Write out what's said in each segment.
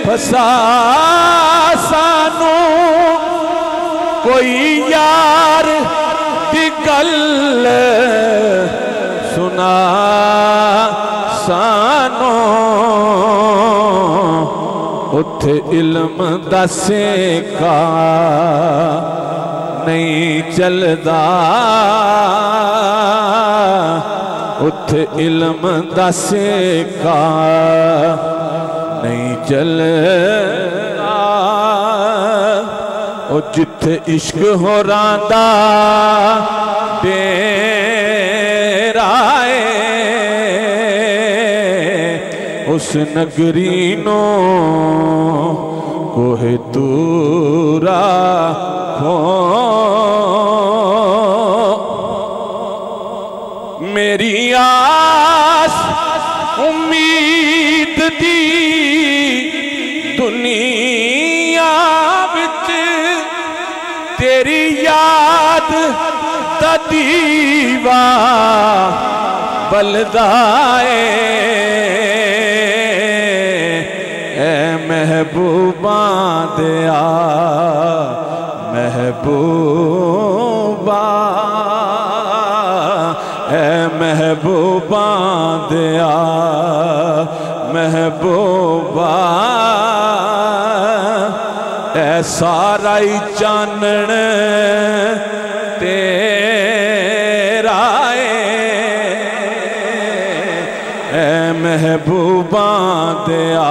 فسا سانو کوئی یار دی گل سنا سانو اتھے علم دا سیکا نہیں چلدا اتھے علم دا سیکا نہیں چلدا او جتھے عشق ہو راندا ڈیرائے اس نگری نو کوہ تورا ہو میری آس امید دی دنیا بچ تیری یاد دا دیوا بلدائے اے محبوباں دیا محبوباں اے محبوباں دیا محبوباں اے سارا ہی چانن تیرا اے محبوباں دیا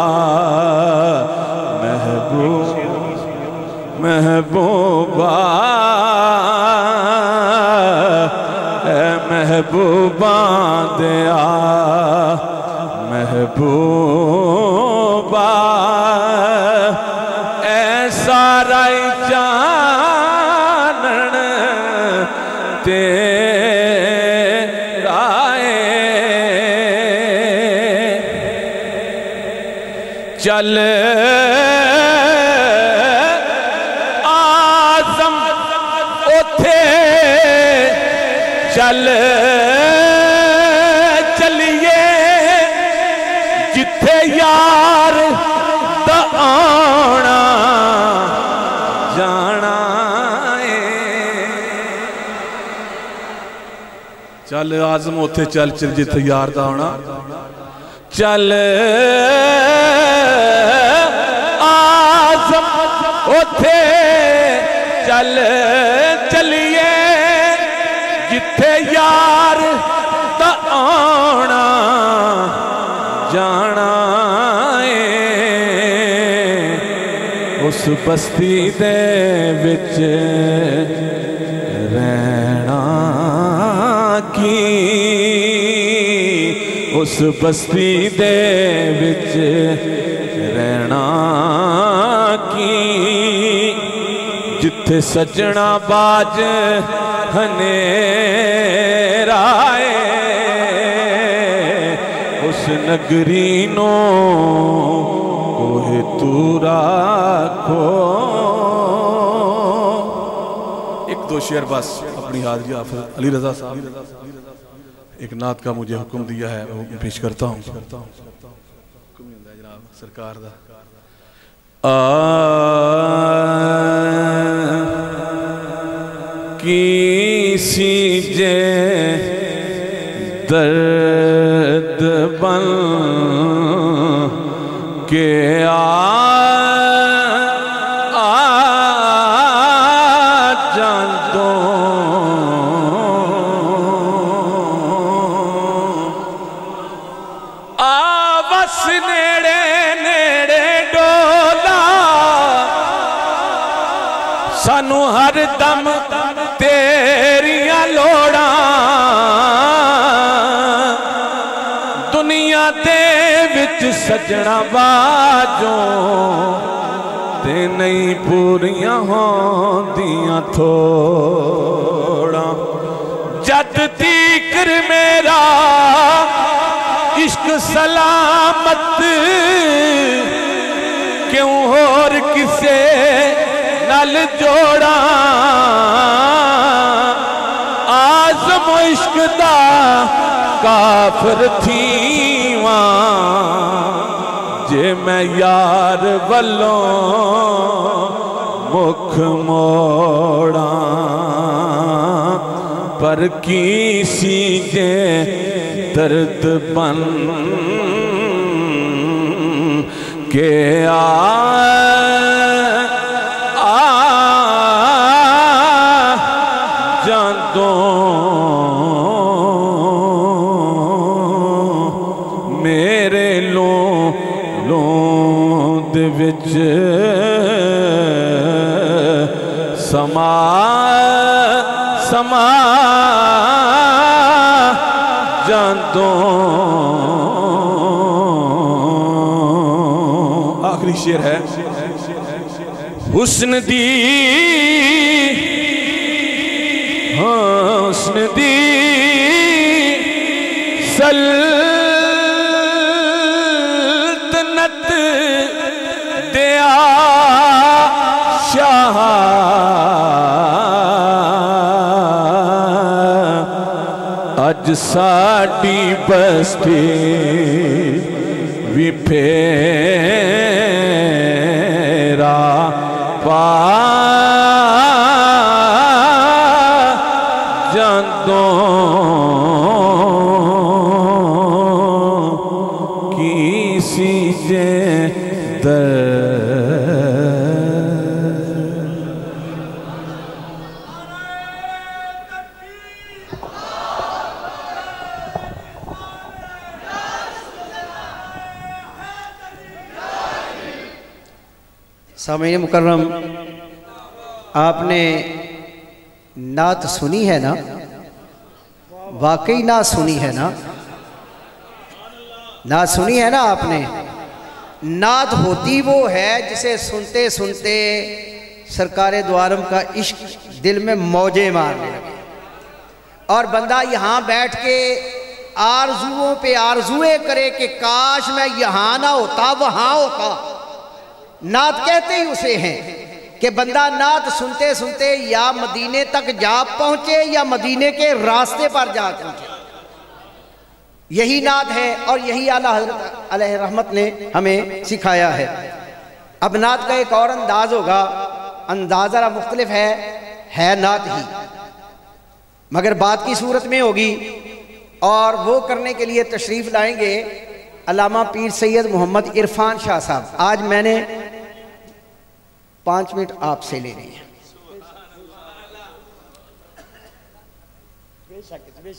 محبوباں اے محبوباں دیا محبوباں اے سارا جانن تیرا چل آزم اتھے چل چلیے جتھے یار دا آنا جانا چل آزم اتھے چل جتھے یار دا آنا چل آزم اتھے چل چلیے جتھے یار دا آنا جانا اس بستی دے وچ رہنا کی اس بستی دے وچ رہنا کی جتھے سجنا باج ہنیرا اس نگری نو کوہ تورا کو ایک دو شعر بس اپنی حاضری حافظ علی رضا صاحب ایک نعت کا مجھے حکم دیا ہے وہ پیش کرتا ہوں سرکار دا کسی جے درد بن کے جان دو بس نیڑے نیڑے ڈولا سانو ہر دم تیریاں لوڑاں دنیا دے وچ سجنا باجوں تے نہیں پوریاں ہوندیاں تھوڑا جد تیکر میرا عشق سلامت کیوں اور کسے نل جوڑا آزم عشق دا کافر تھیواں جے میں یار والوں مکھ موڑا پر کسی جے درد بن کے جاندوں میرے لون دے وچ سما جاندوں آخری شعر ہے حسن دی سلطنت دیا شاہ اج ساڑی بستی بھی پھیرا پا جاندوں کسی جے سامعین مکرم، آپ نے نعت سنی ہے نا؟ واقعی نعت سنی ہے نا؟ نعت سنی ہے نا آپ نے؟ نعت ہوتی وہ ہے جسے سنتے سنتے سرکار دو عالم کا عشق دل میں موجیں مارنے لگے اور بندہ یہاں بیٹھ کے آرزوؤں پہ آرزویں کرے کہ کاش میں یہاں نہ ہوتا وہاں ہوتا۔ نعت کہتے ہی اسے ہیں کہ بندہ نعت سنتے سنتے یا مدینے تک جا پہنچے یا مدینے کے راستے پر جا پہنچے۔ یہی نعت ہے اور یہی اعلیٰ حضرت علیہ رحمت نے ہمیں سکھایا ہے۔ اب نعت کا ایک اور انداز ہوگا، انداز ذرا مختلف ہے نعت ہی مگر بات کی صورت میں ہوگی، اور وہ کرنے کے لیے تشریف لائیں گے علامہ پیر سید محمد عرفان شاہ صاحب۔ آج میں نے 5 منٹ آپ سے لے لی ہے۔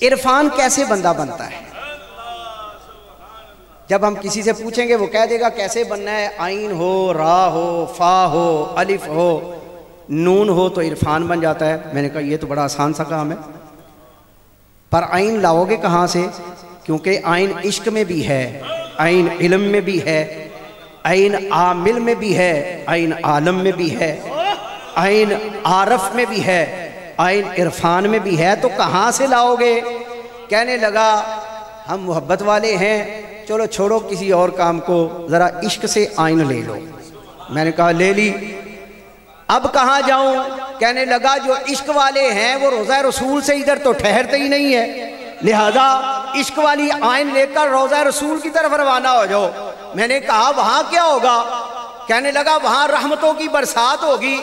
عرفان کیسے بندہ بنتا ہے؟ جب ہم کسی سے پوچھیں گے وہ کہہ دے گا کیسے بننا ہے، عین ہو، را ہو، فا ہو، الف ہو، نون ہو تو عرفان بن جاتا ہے۔ میں نے کہا یہ تو بڑا آسان سا کام ہے، پر عین لاؤ گے کہاں سے؟ کیونکہ عین عشق میں بھی ہے، عین علم میں بھی ہے، عین عامل میں بھی ہے، عین عالم میں بھی ہے، عین عارف میں بھی ہے، عین عرفان میں بھی ہے، تو کہاں سے لاؤ گے؟ کہنے لگا ہم محبت والے ہیں، چلو چھوڑو کسی اور کام کو، ذرا عشق سے عین لے لو۔ میں نے کہا لے لی، اب کہاں جاؤں؟ کہنے لگا جو عشق والے ہیں وہ روضہ رسول سے ادھر تو ٹھہرتے ہی نہیں ہے، لہذا عشق والی عین لے کر روضہ رسول کی طرف روانہ ہو جاؤ۔ میں نے کہا وہاں کیا ہوگا؟ کہنے لگا وہاں رحمتوں کی برسات ہوگی،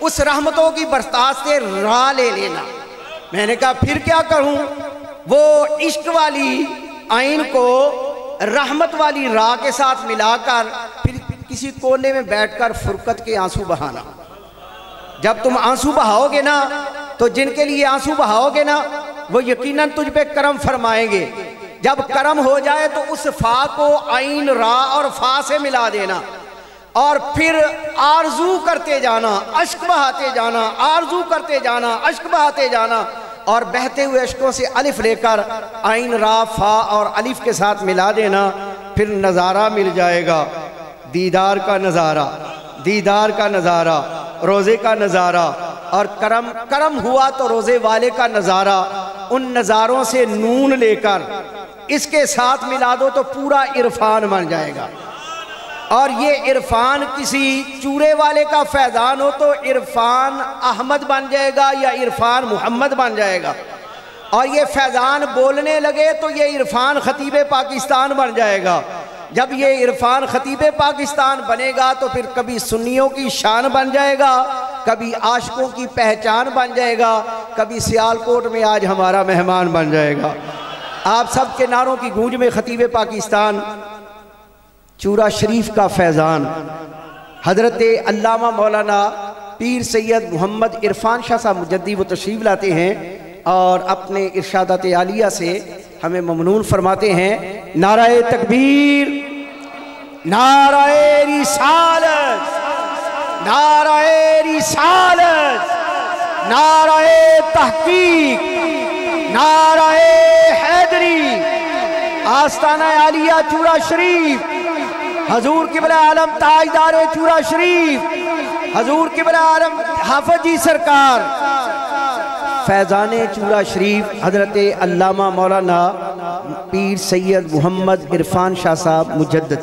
اس رحمتوں کی برسات سے راہ لے لینا۔ میں نے کہا پھر کیا کروں؟ وہ عشق والی عین کو رحمت والی راہ کے ساتھ ملا کر پھر کسی کونے میں بیٹھ کر فرقت کے آنسو بہانا۔ جب تم آنسو بہاؤ گے نا تو جن کے لیے آنسو بہاؤ گے نا وہ یقیناً تجھ پہ کرم فرمائیں گے۔ جب کرم ہو جائے تو اس فا کو عین را اور فا سے ملا دینا اور پھر آرزو کرتے جانا، اشک بہاتے جانا، آرزو کرتے جانا، اشک بہاتے جانا، اور بہتے ہوئے اشکوں سے الف لے کر عین را فا اور الف کے ساتھ ملا دینا، پھر نظارہ مل جائے گا، دیدار کا نظارہ، دیدار کا نظارہ، روزے کا نظارہ، اور کرم ہوا تو روزے والے کا نظارہ۔ ان نظاروں سے نون لے کر اس کے ساتھ ملا دو تو پورا عرفان بن جائے گا، اور یہ عرفان کسی چورے والے کا فیضان ہو تو عرفان احمد بن جائے گا یا عرفان محمد بن جائے گا، اور یہ فیضان بولنے لگے تو یہ عرفان خطیب پاکستان بن جائے گا، جب یہ عرفان خطیب پاکستان بنے گا تو پھر کبھی سنیوں کی شان بن جائے گا، کبھی عاشقوں کی پہچان بن جائے گا، کبھی سیالکوٹ میں آج ہمارا مہمان بن جائے گا۔ آپ سب کے نعروں کی گونج میں خطیب پاکستان چورا شریف کا فیضان حضرت علامہ مولانا پیر سید محمد عرفان شاہ صاحب مجدی وہ تشریف لاتے ہیں اور اپنے ارشادات عالیہ سے ہمیں ممنون فرماتے ہیں۔ نعرہ تکبیر، نعرہ رسالت، نعرہ رسالت، نعرہ تحقیق، نعرہ حیدری، آستانہ عالیہ چورا شریف، حضور قبلہ عالم تاجدار چورا شریف، حضور قبلہ عالم حافظ جی سرکار، فیضان چورا شریف حضرت علامہ مولانا پیر سید محمد عرفان شاہ صاحب مجدد۔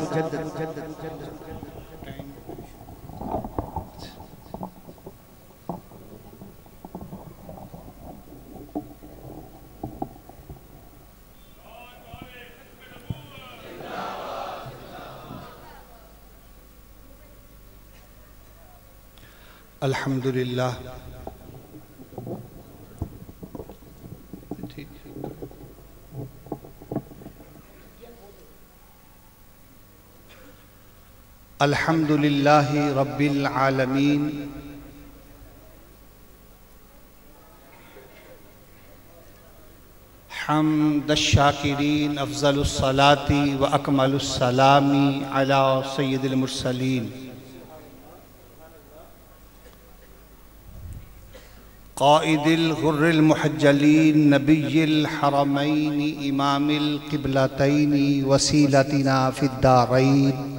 الحمدللہ الحمدللہ رب العالمین حمد الشاکرین افضل الصلاة و اکمل السلام علی سید المرسلین قائد الغر المحجلین نبی الحرمین امام القبلتین وسیلتنا فی الدارین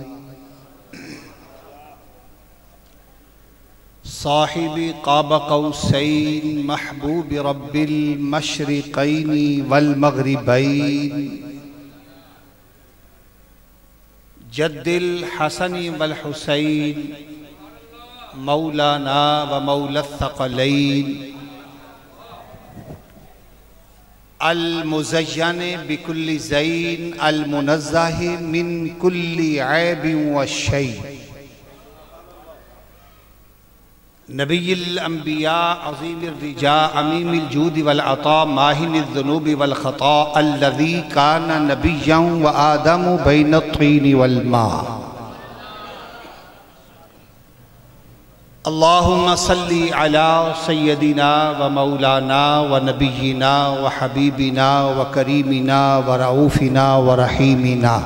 صاحب قاب قوسین محبوب رب المشرقین والمغربین جد الحسن والحسین مولانا و مولا الثقلین المزین بکل زین المنزہ من کل عیب والشین نبی الانبیاء عظیم الرجاء عمیم الجود والعطاء ماہن الذنوب والخطاء الذي كان نبيا وآدم بين الطين والماء اللهم صل على سيدنا ومولانا ونبينا وحبيبنا وكريمنا ورؤوفنا ورحيمنا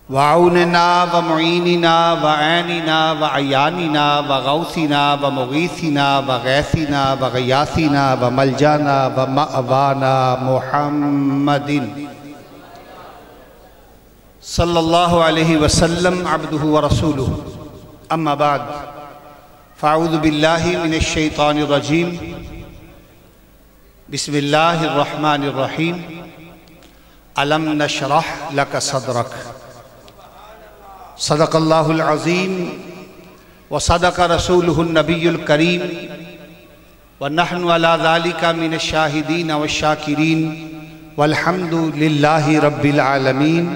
وعوننا ومعيننا وعيننا وعياننا وغوثنا ومغيثنا وغيثنا وغياثنا وملجانا ومأوانا محمد صلی اللہ علیہ وسلم عبدہ ورسولہ اما بعد فاعوذ باللہ من الشیطان الرجیم بسم اللہ الرحمن الرحیم علم نشرح لک صدرک صدق اللہ العظیم وصدق رسولہ النبی الکریم ونحن علی ذالک من الشاہدین والشاکرین والحمد للہ رب العالمین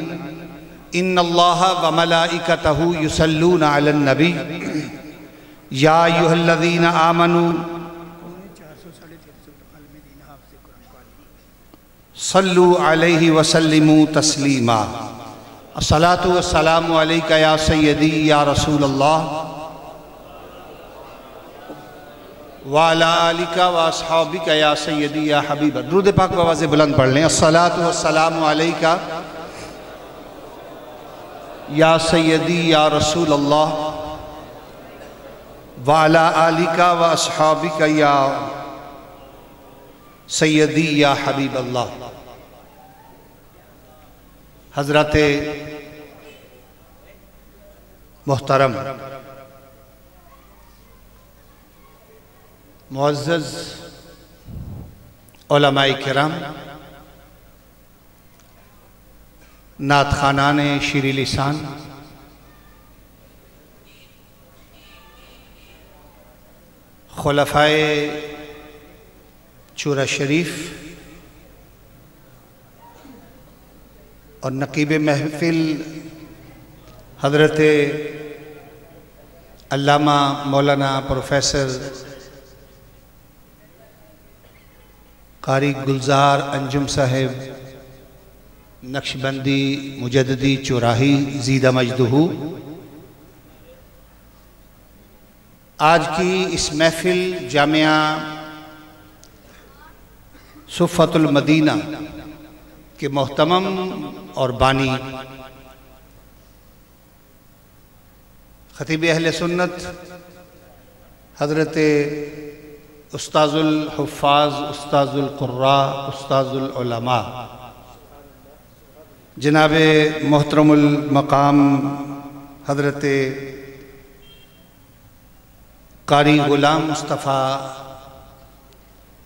ان اللہ وملائکتہ یصلون علی النبی یا ایہا الذین آمنوا صلو علیہ وسلموا تسلیما الصلاة والسلام علیکہ یا سیدی یا رسول اللہ وعلی آلکہ واصحابکہ یا سیدی یا حبیبہ درود پاک بآواز بلند پڑھ لیں الصلاة والسلام علیکہ یا سیدی یا رسول اللہ وعلی آلکہ واصحابکہ یا سیدی یا حبیب اللہ حضرت محترم معزز علماء کرام نعت خوانان شیریں لسان خلفائے چورا شریف اور نقیب محفل حضرت علامہ مولانا پروفیسر قاری گلزار انجم صاحب نقشبندی مجددی چوراہی زیدہ مجدہ، آج کی اس محفل جامعہ صفۃ المدینہ کے محتمم اور بانی خطیب اہل سنت حضرت استاذ الحفاظ، استاذ القراء، استاذ العلماء جناب محترم المقام حضرت قاری غلام مصطفیٰ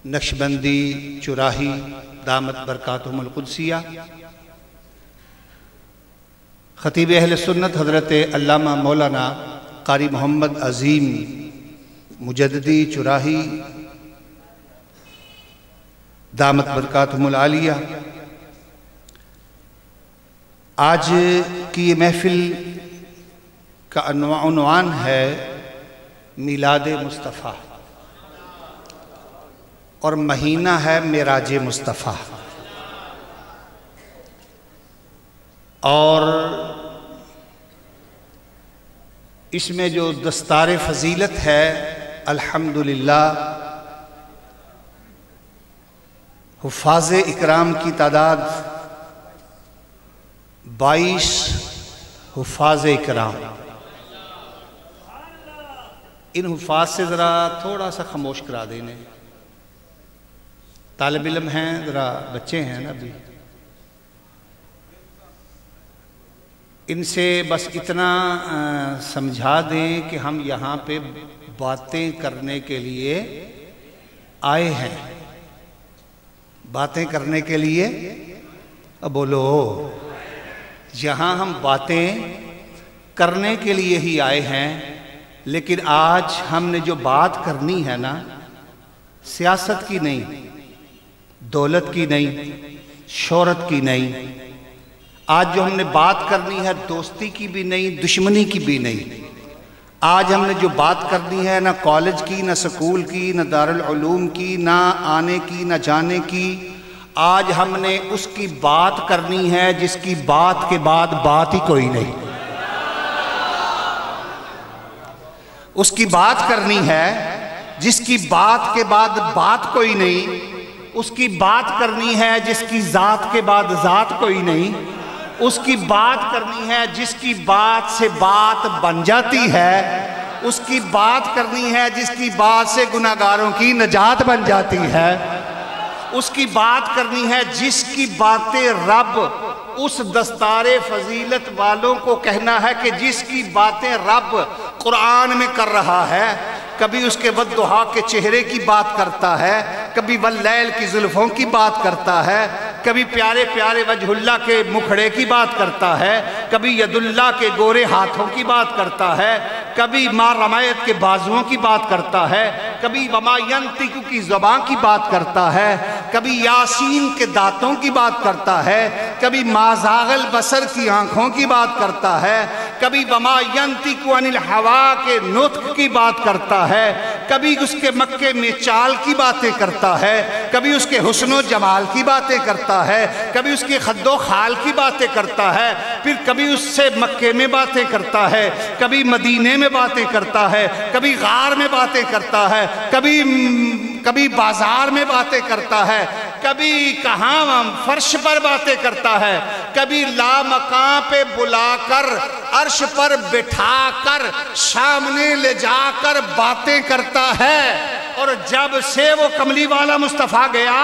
نقشبندی چوراہی دامت برکاتہم القدسیہ، خطیب اہل سنت حضرت علامہ مولانا قاری محمد عظیم مجددی چوراہی دامت برکاتہم العالیہ، آج کی یہ محفل کا عنوان ہے میلاد مصطفیٰ اور مہینہ ہے معراج مصطفیٰ، اور اس میں جو دستار فضیلت ہے الحمدللہ حفاظ اکرام کی تعداد 22 حفاظ اکرام، ان حفاظ سے ذرا تھوڑا سا خاموش کرا دینے، طالب علم ہیں، ذرا بچے ہیں نا ابھی، ان سے بس اتنا سمجھا دیں کہ ہم یہاں پہ باتیں کرنے کے لیے آئے ہیں، باتیں کرنے کے لیے، اب بولو، یہاں ہم باتیں کرنے کے لیے ہی آئے ہیں، لیکن آج ہم نے جو بات کرنی ہے نا، سیاست کی نہیں، دولت کی نہیں، شہرت کی نہیں، آج جو ہم نے بات کرنی ہے دوستی کی بھی نہیں، دشمنی کی بھی نہیں، آج ہم نے جو بات کرنی ہے نہ کالج کی، نہ سکول کی، نہ دارالعلوم کی، نہ آنے کی، نہ جانے کی، آج ہم نے اس کی بات کرنی ہے جس کی بات کے بعد بات ہی کوئی نہیں، اس کی بات کرنی ہے جس کی بات کے بعد بات کوئی نہیں، اس کی بات کرنی ہے جس کی ذات کے بعد ذات کوئی نہیں، اس کی بات کرنی ہے جس کی بات سے بات بن جاتی ہے، اس کی بات کرنی ہے جس کی بات سے گناہگاروں کی نجات بن جاتی ہے، اس کی بات کرنی ہے جس کی باتیں رب اس دستار فضیلت والوں کو کہنا ہے کہ جس کی باتیں رب قرآن میں کر رہا ہے، کبھی اس کے والضحیٰ کے چہرے کی بات کرتا ہے، کبھی واللیل کی زلفوں کی بات کرتا ہے، کبھی پیارے پیارے وجہ اللہ کے مکھڑے کی بات کرتا ہے، کبھی ید اللہ کے گورے ہاتھوں کی بات کرتا ہے، کبھی ما رمایت کے بازوؤں کی بات کرتا ہے، کبھی وما ینطق کی زبان کی بات کرتا ہے، کبھی یاسین کے دانتوں کی بات کرتا ہے، کبھی ما زاغ البصر کی آنکھوں کی بات کرتا ہے، کبھی وما ینطق عن الہوا کے نطق کی بات کرتا ہے، کبھی اس کے مکے میں چال کی باتیں کرتا ہے، کبھی اس کے حسن و جمال کی باتیں کرتا ہے، کبھی اس کے خد و خال کی باتیں کرتا ہے، پھر کبھی اس سے مکے میں باتیں کرتا ہے، کبھی مدینے میں باتیں کرتا ہے، کبھی غار میں باتیں کرتا ہے، کبھی بازار میں باتیں کرتا ہے، کبھی کہاں فرش پر باتیں کرتا ہے، کبھی لامکان پہ بلا کر عرش پر بٹھا کر سامنے لے جا کر باتیں کرتا ہے، اور جب سے وہ کملی والا مصطفیٰ گیا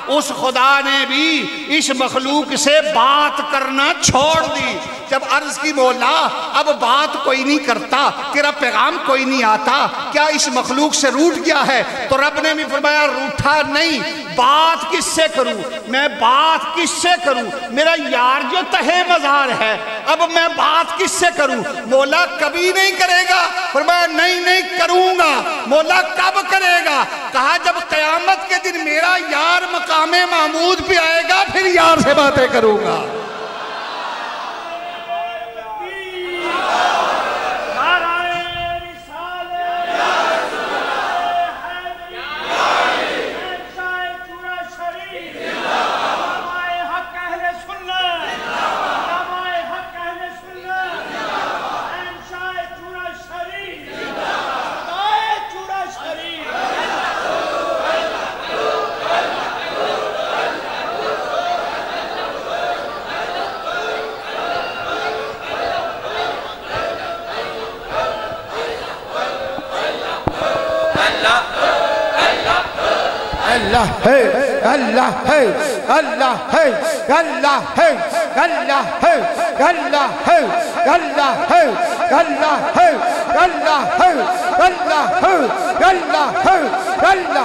اس خدا نے بھی اس مخلوق سے بات کرنا چھوڑ دی۔ جب عرض کی مولا اب بات کوئی نہیں کرتا، تیرا پیغام کوئی نہیں آتا، کیا اس مخلوق سے روٹ گیا ہے؟ تو رب نے بھی فرمایا روٹھا نہیں، بات کس سے کروں میں، بات کس سے کروں، میرا یار جو تہے مزار ہے، اب میں بات کس سے کروں؟ مولا کبھی نہیں کرے گا، فرمایا نہیں کروں گا۔ مولا کب کرے گا؟ کہا جب قیامت کے دن میرا یار مقام محمود پہ آئے گا پھر یار سے باتیں کروں گا۔ اللہ ہے اللہ ہے اللہ ہے اللہ ہے اللہ ہے اللہ ہے اللہ ہے اللہ ہے اللہ ہے اللہ ہے اللہ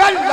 Allah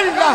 Allah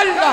Allah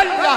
Allah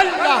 Allah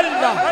Allah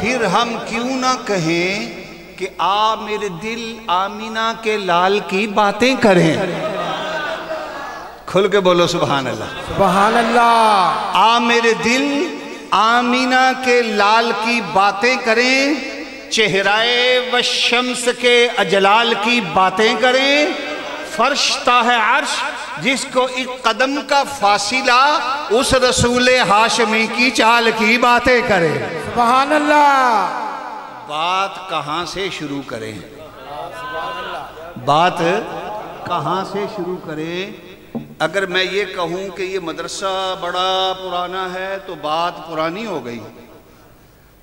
پھر ہم کیوں نہ کہیں کہ آ میرے دل آمینہ کے لال کی باتیں کریں، کھل کے بولو سبحان اللہ سبحان اللہ۔ آ میرے دل آمینہ کے لال کی باتیں کریں، چہرائے و شمس کے اجلال کی باتیں کریں، فرش تا ہے عرش جس کو ایک قدم کا فاصلہ اس رسول ہاشمی کی چال کی باتیں کریں۔ سبحان اللہ۔ بات کہاں سے شروع کریں؟ بات کہاں سے شروع کریں؟ اگر میں یہ کہوں کہ یہ مدرسہ بڑا پرانا ہے تو بات پرانی ہو گئی،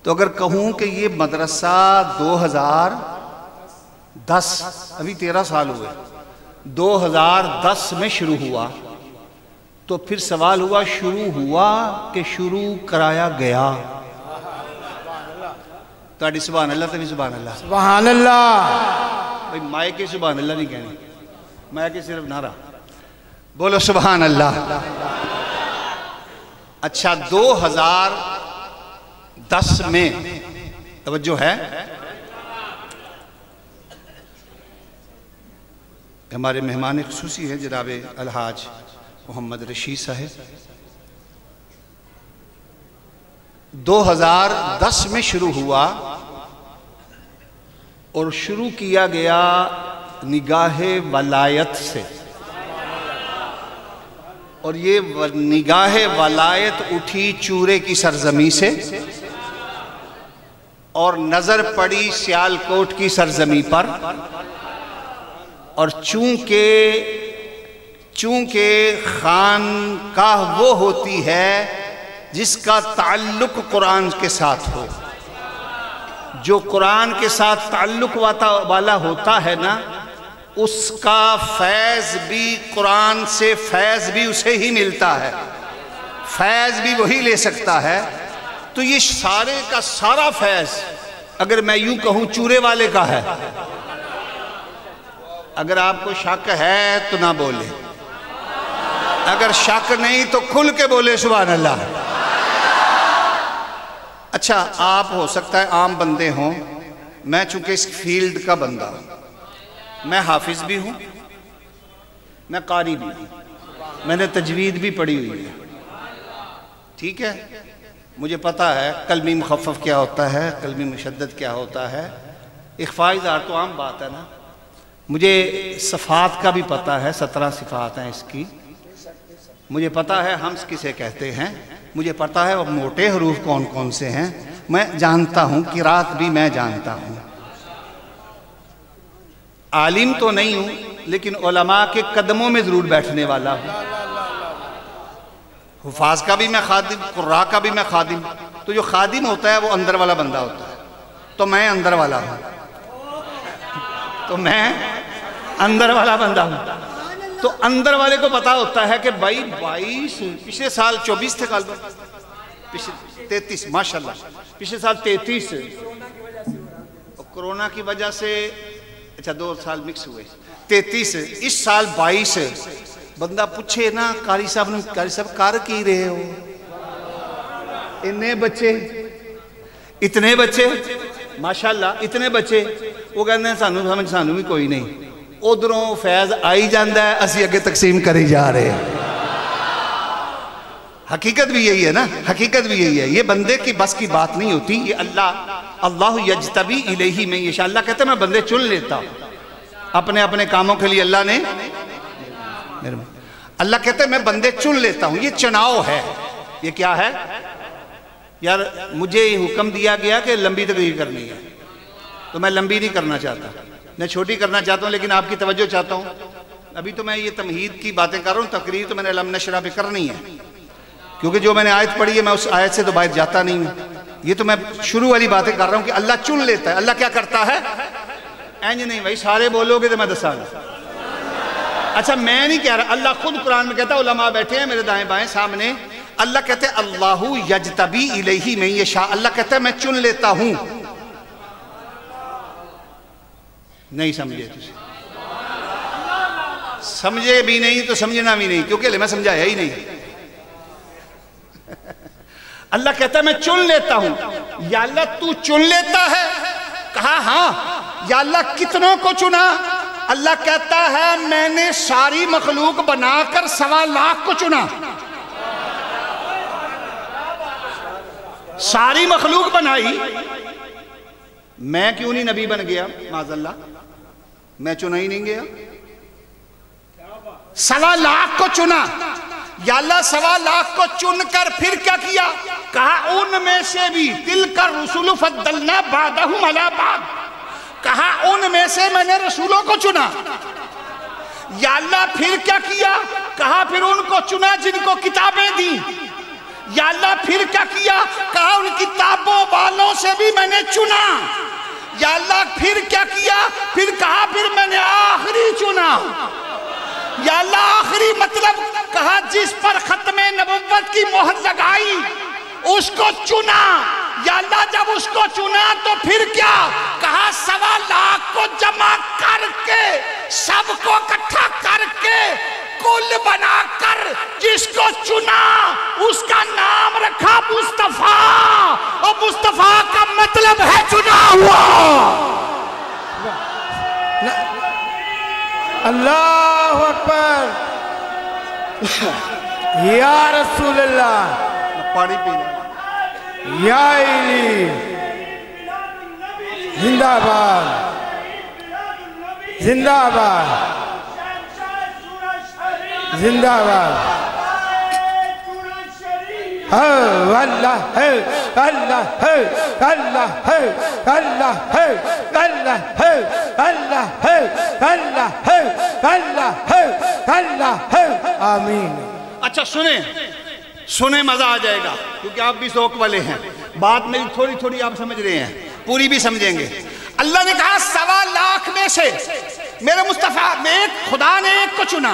تو اگر کہوں کہ یہ مدرسہ 2010 ابھی 13 سال ہوئے 2010 میں شروع ہوا، تو پھر سوال ہوا شروع ہوا کہ شروع کرایا گیا؟ تاڑی سبحان اللہ تبھی سبحان اللہ سبحان اللہ۔ بھئی مائے کے سبحان اللہ نہیں کہنے، مائے کے صرف نعرہ بولو سبحان اللہ۔ اچھا 2010 میں توجہ ہے، ہمارے مہمان خصوصی ہیں جناب الحاج محمد رشید صاحب، 2010 میں شروع ہوا اور شروع کیا گیا نگاہ ولایت سے، اور یہ نگاہ ولایت اٹھی چورے کی سرزمین سے اور نظر پڑی سیالکوٹ کی سرزمین پر، اور چونکہ خانقاہ وہ ہوتی ہے جس کا تعلق قرآن کے ساتھ ہو، جو قرآن کے ساتھ تعلق والا ہوتا ہے نا، اس کا فیض بھی قرآن سے فیض بھی اسے ہی ملتا ہے، فیض بھی وہی لے سکتا ہے۔ تو یہ سارے کا سارا فیض اگر میں یوں کہوں چورے والے کا ہے، اگر آپ کو شک ہے تو نہ بولے، اگر شک نہیں تو کھل کے بولے سبحان اللہ۔ اچھا آپ ہو سکتا ہے عام بندے ہوں، میں چونکہ اس فیلڈ کا بندہ ہوں، میں حافظ بھی ہوں، میں قاری بھی ہوں، میں نے تجوید بھی پڑھی ہوئی ہے، ٹھیک ہے، مجھے پتا ہے کلمی مخفف کیا ہوتا ہے، کلمی مشدد کیا ہوتا ہے، اخفاء اظہار تو عام بات ہے نا، مجھے صفات کا بھی پتا ہے، 17 صفات ہیں اس کی، مجھے پتا ہے ہمس کسے کہتے ہیں، مجھے پتا ہے وہ موٹے حروف کون کون سے ہیں، میں جانتا ہوں، قرات بھی میں جانتا ہوں، عالم تو نہیں ہوں لیکن علماء کے قدموں میں ضرور بیٹھنے والا ہوں، حفاظ کا بھی میں خادم، قراء کا بھی میں خادم، تو جو خادم ہوتا ہے وہ اندر والا بندہ ہوتا ہے، تو میں اندر والا ہوں، تو میں اندر والا بندہ ہوں، تو اندر والے کو پتا ہوتا ہے کہ بھائی 22 پچھلے سال 24 تھے کال 33 ماشاءاللہ پچھلے سال 33 کرونا کی وجہ سے اچھا 2 سال مکس ہوئے 33 اس سال 22 بندہ پوچھے نا قاری صاحب کار کی رہے ہو اتنے بچے ماشاءاللہ اتنے بچے وہ کہتے ہیں سانو بھی کوئی نہیں ادھروں فیض آئی جاندہ ہے اسی اگے تقسیم کری جا رہے ہیں حقیقت بھی یہی ہے نا حقیقت بھی یہی ہے یہ بندے کی بس کی بات نہیں ہوتی یہ اللہ یجتبی الیہ میں یشاء اللہ کہتے ہیں میں بندے چن لیتا ہوں اپنے اپنے کاموں کے لیے اللہ کہتے ہیں میں بندے چن لیتا ہوں یہ چناؤ ہے یہ کیا ہے یار مجھے حکم دیا گیا کہ لمبی تقریر کرنی ہے تو میں لمبی نہیں کرنا چاہتا میں چھوٹی کرنا چاہتا ہوں لیکن آپ کی توجہ چاہتا ہوں ابھی تو میں یہ تمہید کی باتیں کر رہا ہوں تقریر تو میں نے علم نشرہ پہ کرنی ہے کیونکہ جو میں نے آیت پڑھی ہے میں اس آیت سے تو باہر جاتا نہیں ہوں یہ تو میں شروع والی باتیں کر رہا ہوں کہ اللہ چن لیتا ہے. اللہ کیا کرتا ہے؟ اینج نہیں بھائی سارے بولو گے تو میں دسا گا. اچھا میں نہیں کہہ رہا, اللہ خود قرآن میں کہتا ہے, علماء بیٹھے ہیں میرے دائیں بائیں سامنے, اللہ کہتے ہیں اللہ یجتبی الیہ من یشاء, اللہ کہتا ہے میں چن لیتا ہوں. نہیں سمجھے تجھے, سمجھے بھی نہیں تو سمجھنا بھی نہیں, کیونکہ میں سمجھایا ہی نہیں. اللہ کہتا ہے میں چن لیتا ہوں. یا اللہ تو چن لیتا ہے؟ کہا ہاں. یا اللہ کتنوں کو چنا؟ اللہ کہتا ہے میں نے ساری مخلوق بنا کر 1.25 لاکھ کو چنا. ساری مخلوق بنائی, میں کیوں نہیں نبی بن گیا؟ معاذ اللہ, میں چنا ہی نہیں گیا. 1.25 لاکھ کو چنا. یا اللہ 1.25 لاکھ کو چن کر پھر کیا کیا؟ کہا ان میں سے بھی تلک الرسل فضلنا بعضهم علی بعض, کہا ان میں سے میں نے رسولوں کو چنا. یا اللہ پھر کیا کیا؟ کہا پھر ان کو چنا جن کو کتابیں دی. یا اللہ پھر کیا کیا؟ کہا ان کتابوں والوں سے بھی میں نے چنا. یا اللہ پھر کیا کیا؟ پھر کہا پھر میں نے آخری چنا. یا اللہ آخری مطلب کہا جس پر ختم نبوت کی مہر لگائی اس کو چنا. یا اللہ جب اس کو چنا تو پھر کیا؟ کہا 1.25 لاکھ کو جمع کر کے, سب کو اکٹھا کر کے, کل بنا کر جس کو چنا اس کا نام رکھا مصطفیٰ, اور مصطفیٰ کا مطلب ہے چنا ہوا. اللہ اکبر, یا رسول اللہ, پانی پینا, یا علی, زندہ باد, زندہ باد, زندہ باد. اللہ ہے, اللہ ہے, اللہ ہے, اللہ ہے, اللہ ہے, اللہ ہے, اللہ ہے, اللہ ہے, اللہ ہے, آمین. اچھا سنیں سنیں, مزہ آ جائے گا کیونکہ آپ بھی ذوق والے ہیں. بات میری تھوڑی تھوڑی آپ سمجھ رہے ہیں, پوری بھی سمجھیں گے. اللہ نے کہا 1.25 لاکھ میں سے میرے مصطفیٰ میں خدا نے ایک کو چنا,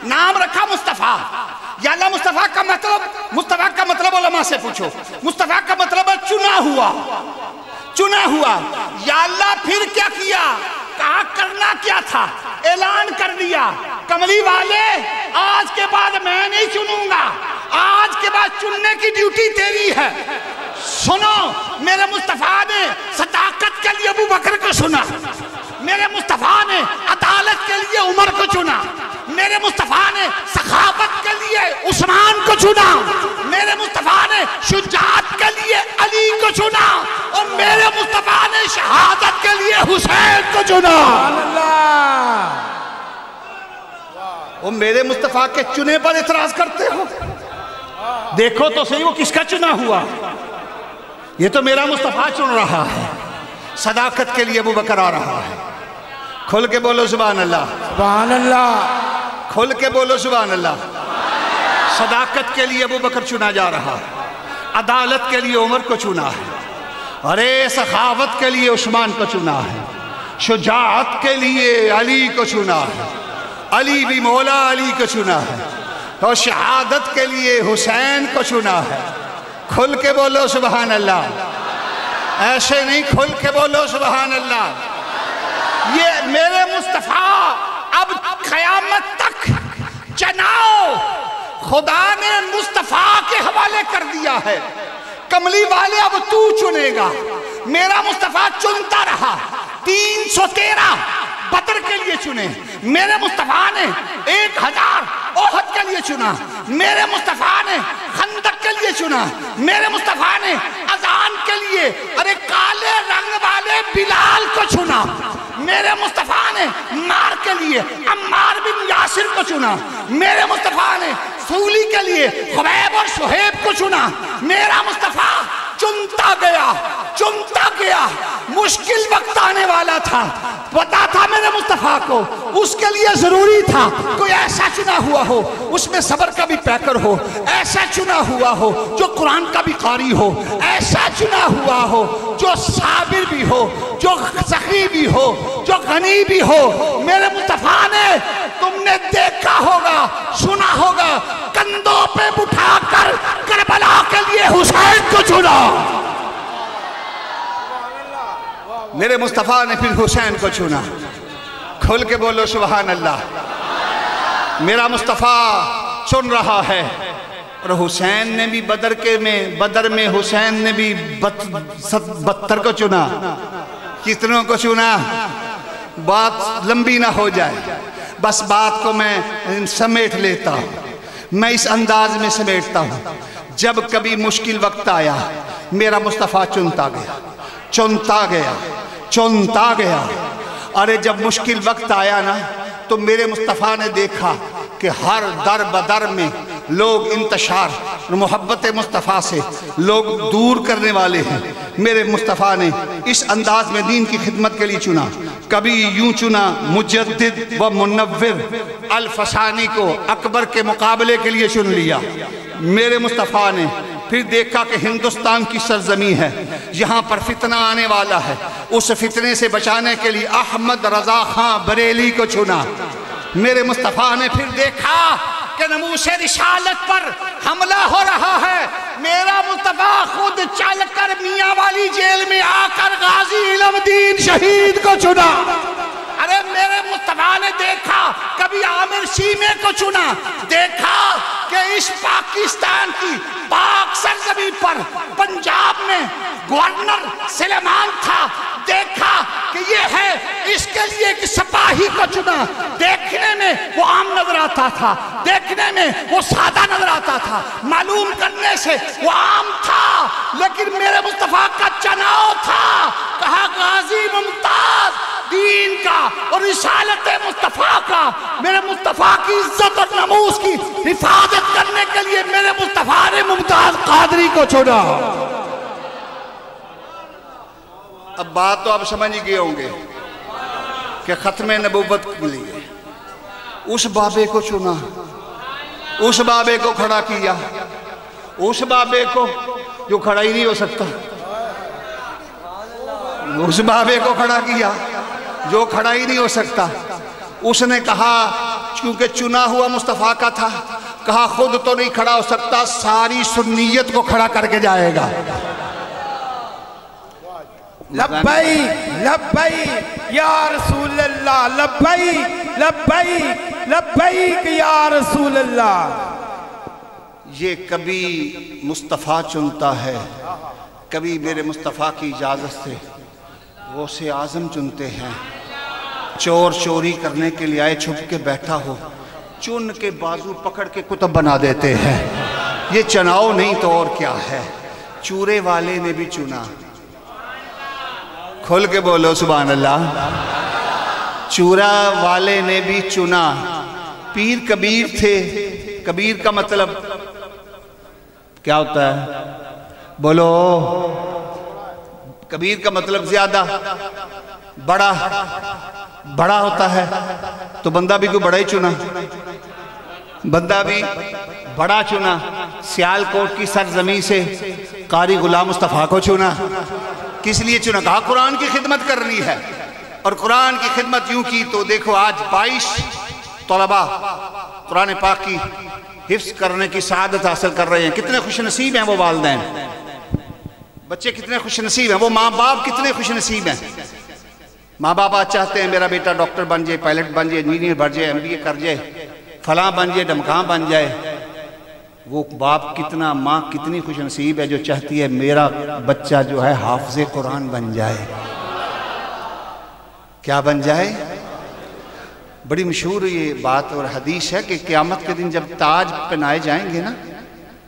نام رکھا مصطفیٰ. یا اللہ مصطفیٰ کا مطلب, مصطفیٰ کا مطلب علماء سے پوچھو, مصطفیٰ کا مطلب ہے چنا ہوا, چنا ہوا. یا اللہ پھر کیا کیا؟ کہا کرنا کیا تھا؟ اعلان کر دیا کملی والے آج کے بعد میں نہیں چنوں گا, آج کے بعد چننے کی ڈیوٹی تیری ہے. سنو, میرے مصطفیٰ نے صداقت کے لیے ابو بکر کو سنا, میرے مصطفیٰ نے عدالت کے لیے عمر کو چنا, میرے مصطفیٰ نے سخاوت کے لیے عثمان کو چنا, میرے مصطفیٰ نے شجاعت کے لیے علی کو چنا, اور میرے مصطفیٰ نے شہادت کے لیے حسین کو چنا. وہ میرے مصطفیٰ کے چنے پر اعتراض کرتے ہو؟ دیکھو تو صحیح وہ کس کا چنا ہوا. یہ تو میرا مصطفیٰ چن رہا ہے. صداقت کے لیے ابو بکر آ رہا ہے. کھل کے بولو سبحان اللہ, سبحان اللہ, کھل کے بولو سبحان اللہ. صداقت کے لیے ابو بکر چنا جا رہا ہے, عدالت کے لیے عمر کو چنا ہے, ارے سخاوت کے لیے عثمان کو چنا ہے, شجاعت کے لیے علی کو چنا ہے, علی بھی مولا علی کو چنا ہے, اور شہادت کے لیے حسین کو چنا ہے. کھل کے بولو سبحان اللہ, ایسے نہیں, کھل کے بولو سبحان اللہ. یہ میرے مصطفیٰ اب قیامت تک چناؤ خدا نے مصطفیٰ کے حوالے کر دیا ہے. کملی والے اب تو چنے گا. میرا مصطفیٰ چنتا رہا, 313 بدر کے لیے چنے, میرے مصطفیٰ نے 1000 احد کے لیے چنا, میرے مصطفیٰ نے خندق کے لیے چنا, میرے مصطفیٰ نے اذان کے لیے ارے کالے رنگ والے بلال کو چنا, میرے مصطفیٰ نے مار کے لیے عمار بن یاسر کو چنا, میرے مصطفیٰ نے سولی کے لیے خبیب اور شہیب کو چنا. میرا مصطفیٰ چنتا گیا, چنتا گیا. مشکل وقت آنے والا تھا, پتا تھا میرے مصطفیٰ کو, اس کے لیے ضروری تھا کوئی ایسا چنا ہوا ہو, اس میں صبر کا بھی پیکر ہو, ایسا چنا ہوا ہو جو قرآن کا بھی قاری ہو، ایسا چنا ہوا ہو جو صابر بھی ہو، جو سخی بھی ہو، جو غنی بھی ہو۔ میرے مصطفیٰ نے، تم نے دیکھا ہوگا، سنا ہوگا، کندھوں پہ بٹھا کر کربلا کے لیے حسین کو چنا۔ میرے مصطفیٰ نے پھر حسین کو چنا۔ کھل کے بولو سبحان اللہ۔ میرا مصطفیٰ چن رہا ہے، اور حسین نے بھی بدر میں حسین نے بھی 72 کو چنا۔ کتنوں کو چنا؟ بات لمبی نہ ہو جائے، بس بات کو میں سمیٹ لیتا ہوں۔ میں اس انداز میں سمیٹتا ہوں، جب کبھی مشکل وقت آیا میرا مصطفیٰ چنتا گیا، چنتا گیا، چنتا گیا۔ ارے جب مشکل وقت آیا نا تو میرے مصطفیٰ نے دیکھا کہ ہر در بدر میں لوگ انتشار محبت مصطفیٰ سے لوگ دور کرنے والے ہیں۔ میرے مصطفیٰ نے اس انداز میں دین کی خدمت کے لیے چنا۔ کبھی یوں چنا مجدد و منور الفسانی کو اکبر کے مقابلے کے لیے چن لیا۔ میرے مصطفیٰ نے پھر دیکھا کہ ہندوستان کی سرزمین ہے، یہاں پر فتنہ آنے والا ہے، اس فتنے سے بچانے کے لیے احمد رضا خان بریلی کو چنا۔ میرے مصطفیٰ نے پھر دیکھا کہ ناموس رسالت پر حملہ ہو رہا ہے، میرا مصطفیٰ خود چل کر میاں والی جیل میں آ کر غازی علم دین شہید کو چنا۔ ارے میرے مصطفیٰ نے دیکھا کبھی عامر شیمے کو چنا، دیکھا کہ اس پاکستان کی پاک سرزمین پر پنجاب میں گورنر سلیمان تھا، دیکھا کہ یہ ہے، اس کے لیے ایک سپاہی کو چنا۔ دیکھنے میں وہ عام نظر آتا تھا، دیکھنے میں وہ سادہ نظر آتا تھا، معلوم کرنے سے وہ عام تھا، لیکن میرے مصطفیٰ کا چناؤ تھا۔ کہا غازی ممتاز دین کا اور رسالت مصطفیٰ کا، میرے مصطفیٰ کی عزت اور ناموس کی حفاظت کرنے کے لیے میرے مصطفیٰ نے ممتاز قادری کو چنا۔ اب بات تو آپ سمجھ گئے ہوں گے کہ ختم نبوت کے لیے اس بابے کو چنا، اس بابے کو کھڑا کیا، اس بابے کو جو کھڑا ہی نہیں ہو سکتا، اس بابے کو کھڑا کیا جو کھڑا ہی نہیں ہو سکتا۔ اس نے کہا چونکہ چنا ہوا مصطفیٰ کا تھا، کہا خود تو نہیں کھڑا ہو سکتا، ساری سنیت کو کھڑا کر کے جائے گا۔ لبیک لبیک یا رسول اللہ، لبیک لبیک لبیک یا رسول اللہ۔ یہ کبھی مصطفیٰ چنتا ہے، کبھی میرے مصطفیٰ کی اجازت سے غوث اعظم چنتے ہیں۔ چور چوری کرنے کے لیے آئے، چھپ کے بیٹھا ہو، چن کے بازو پکڑ کے کتب بنا دیتے ہیں۔ یہ چناؤ نہیں تو اور کیا ہے۔ چورے والے نے بھی چنا، کھل کے بولو سبحان اللہ۔ چورا والے نے بھی چنا۔ پیر کبیر تھے، کبیر کا مطلب کیا ہوتا ہے؟ بولو، کبیر کا مطلب زیادہ، بڑا ہوتا ہے، تو بندہ بھی کوئی بڑا ہی چنا، بندہ بھی بڑا چنا۔ سیالکوٹ کی سرزمین سے قاری غلام مصطفیٰ کو چنا۔ کس لیے چنا؟ کہا قرآن کی خدمت کرنی ہے، اور قرآن کی خدمت یوں کی تو دیکھو آج 22 طلباء قرآن پاک کی حفظ کرنے کی سعادت حاصل کر رہے ہیں۔ کتنے خوش نصیب ہیں وہ والدین، بچے کتنے خوش نصیب ہیں، وہ ماں باپ کتنے خوش نصیب ہیں۔ ماں باپ آج چاہتے ہیں میرا بیٹا ڈاکٹر بن جائے، پائلٹ بن جائے، انجینئر بن جائے، MBA کر جائے، فلاں بن جائے، ڈمکاں بن جائے۔ وہ باپ کتنا، ماں کتنی خوش نصیب ہے جو چاہتی ہے میرا بچہ جو ہے حافظ قرآن بن جائے۔ کیا بن جائے؟ بڑی مشہور یہ بات اور حدیث ہے کہ قیامت کے دن جب تاج پہنائے جائیں گے نا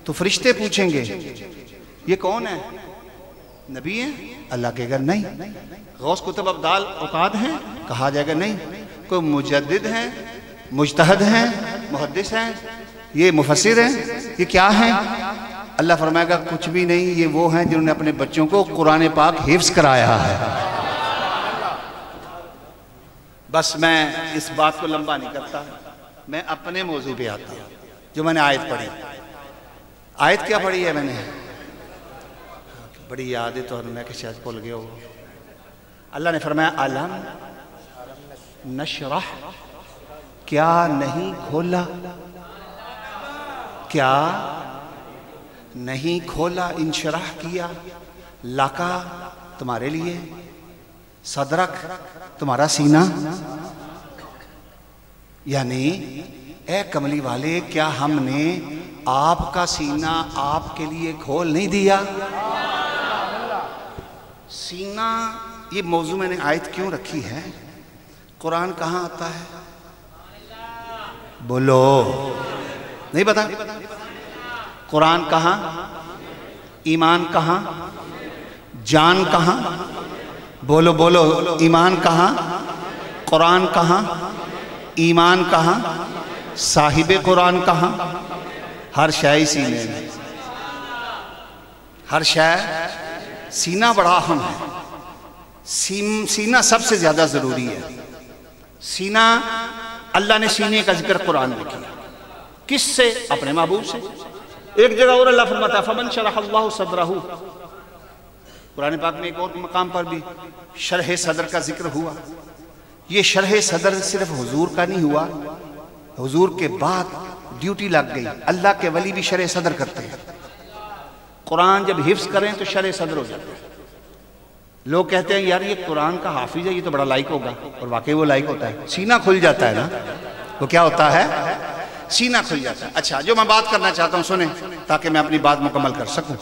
تو فرشتے پوچھیں گے یہ کون ہے؟ نبی ہیں؟ اللہ کہے گا نہیں۔ غوث کتب ابدال اوقاد ہیں؟ کہا جائے گا نہیں۔ کوئی مجدد ہیں، مجتہد ہیں، محدث ہیں، یہ مفسر ہیں، یہ کیا ہیں؟ اللہ فرمائے گا کچھ بھی نہیں، یہ وہ ہیں جنہوں نے اپنے بچوں کو قرآن پاک حفظ کرایا ہے۔ بس میں اس بات کو لمبا نہیں کرتا، میں اپنے موضوع پہ آتا ہوں جو میں نے آیت پڑھی۔ آیت کیا پڑھی ہے میں نے؟ بڑی یاد ہے تو میں کہ شاید بھول گیا ہو. اللہ نے فرمایا علم نشرح، کیا نہیں کھولا، کیا نہیں کھولا، انشرح کیا، لکا تمہارے لیے، صدرک تمہارا سینہ. یعنی اے کملی والے، کیا ہم نے آپ کا سینہ آپ کے لیے کھول نہیں دیا؟ سینہ، یہ موضوع میں نے آیت کیوں رکھی ہے؟ قرآن کہاں آتا ہے؟ بولو، نہیں پتا؟ قرآن کہاں، ایمان کہاں، جان کہاں؟ بولو بولو، ایمان کہاں، قرآن کہاں، ایمان کہاں، صاحب قرآن کہاں؟ ہر شے سینے میں، ہر شے. سینہ بڑا اہم ہے، سینہ سب سے زیادہ ضروری ہے. سینہ، اللہ نے سینے کا ذکر قرآن میں کیا. کس سے؟ اپنے محبوب سے. ایک جگہ اور اللہ فرماتا ہے فمن شرح اللہ صدرہ. قرآن پاک میں ایک اور مقام پر بھی شرح صدر کا ذکر ہوا. یہ شرح صدر صرف حضور کا نہیں ہوا، حضور کے بعد ڈیوٹی لگ گئی. اللہ کے ولی بھی شرح صدر کرتے ہیں. قرآن جب حفظ کریں تو شرح صدر ہو جاتے ہیں. لوگ کہتے ہیں یار یہ قرآن کا حافظ ہے، یہ تو بڑا لائق ہوگا، اور واقعی وہ لائق ہوتا ہے. سینہ کھل جاتا ہے نا، وہ کیا ہوتا ہے؟ سینہ کھل جاتا ہے. اچھا، جو میں بات کرنا چاہتا ہوں سنیں تاکہ میں اپنی بات مکمل کر سکوں.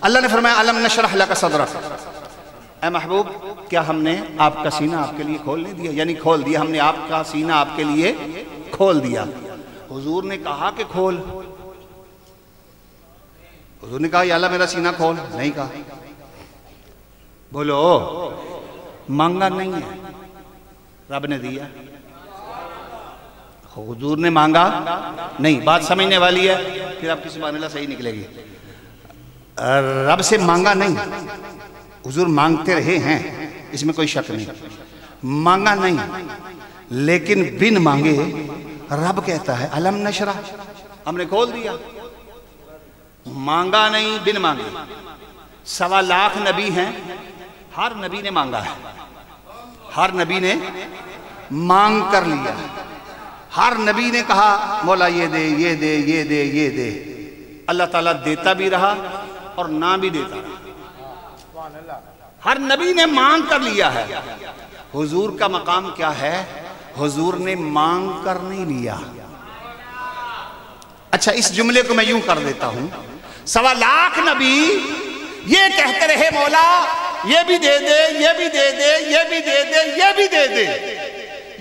اللہ نے فرمایا علم نشرح لک صدرک. اے محبوب، کیا ہم نے آپ کا سینہ آپ کے لیے کھول نہیں دیا؟ یعنی کھول دیا، ہم نے آپ کا سینہ آپ کے لیے کھول دیا. حضور نے کہا کہ کھول، حضور نے کہا یا اللہ میرا سینہ کھول؟ نہیں کہا. بولو، مانگا نہیں ہے، رب نے دیا. حضور نے مانگا نہیں. بات سمجھنے والی ہے، پھر آپ کی سبحان اللہ صحیح نکلے گی. رب سے مانگا نہیں، حضور مانگتے رہے ہیں، اس میں کوئی شک نہیں. مانگا نہیں، لیکن بن مانگے رب کہتا ہے علم نشرح، ہم نے کھول دیا. مانگا نہیں، بن مانگے. 1.25 لاکھ نبی ہیں، ہر نبی نے مانگا ہے، ہر نبی نے مانگ کر لیا. ہر نبی نے کہا مولا یہ دے، یہ دے، یہ دے، یہ دے. اللہ تعالیٰ دیتا بھی رہا اور نہ بھی دیتا رہا. ہر نبی نے مانگ کر لیا ہے. حضور کا مقام کیا ہے؟ حضور نے مانگ کر نہیں لیا. اچھا، اس جملے کو میں یوں کر دیتا ہوں. 1.25 لاکھ نبی یہ کہتے رہے مولا یہ بھی دے دے، یہ بھی دے دے، یہ بھی دے دے، یہ بھی دے دے.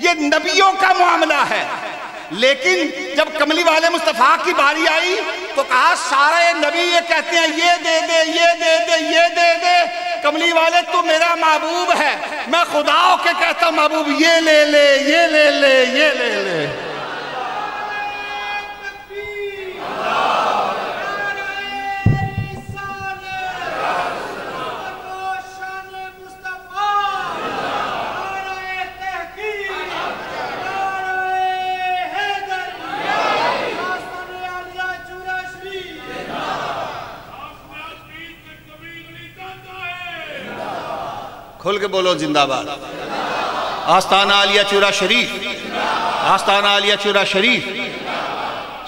یہ نبیوں کا معاملہ ہے. لیکن جب کملی والے مصطفیٰ کی باری آئی تو کہا سارے نبی یہ کہتے ہیں یہ دے دے، یہ دے دے، یہ دے دے. کملی والے تو میرا محبوب ہے، میں خدا ہو کے کہتا ہوں محبوب یہ لے لے، یہ لے لے، یہ لے لے. کھل کے بولو زندہ باد. آستانہ عالیہ چورا شریف، آستانہ عالیہ چورا شریف.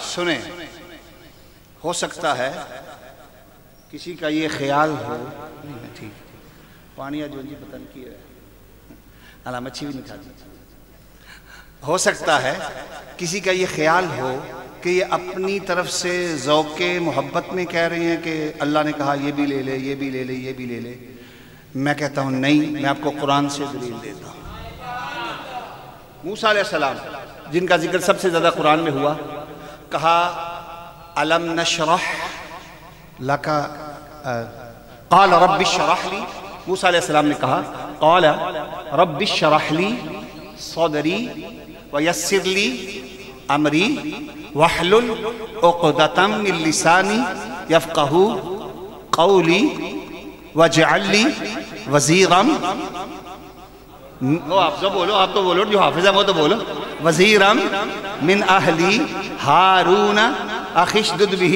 سنیں، ہو سکتا ہے کسی کا یہ خیال ہو، ٹھیک پانی جو جی پتہ نہیں کی ہے، علامت اچھی بھی نہیں کھاتی. ہو سکتا ہے کسی کا یہ خیال ہو کہ یہ اپنی طرف سے ذوق محبت میں کہہ رہے ہیں کہ اللہ نے کہا یہ بھی لے لے، یہ بھی لے لے، یہ بھی لے لے. میں کہتا ہوں نہیں، میں آپ کو قرآن سے دلیل دیتا ہوں. موسیٰ علیہ السلام جن کا ذکر سب سے زیادہ قرآن میں ہوا، کہا علم نشرح لک، قال رب اشرح لی. موسیٰ علیہ السلام نے کہا قال رب اشرح لی صدری ویسر لی امری واحلل عقدۃ من لسانی یفقہوا قولی وَجْعَلْ لِي وَزِيرًا. آپ تو بولو، آپ تو بولو، جو حافظ ہے وہ تو بولو. وَزِيرًا مِنْ أَهْلِي هَارُونَ أَخِشْدُدْ بِهِ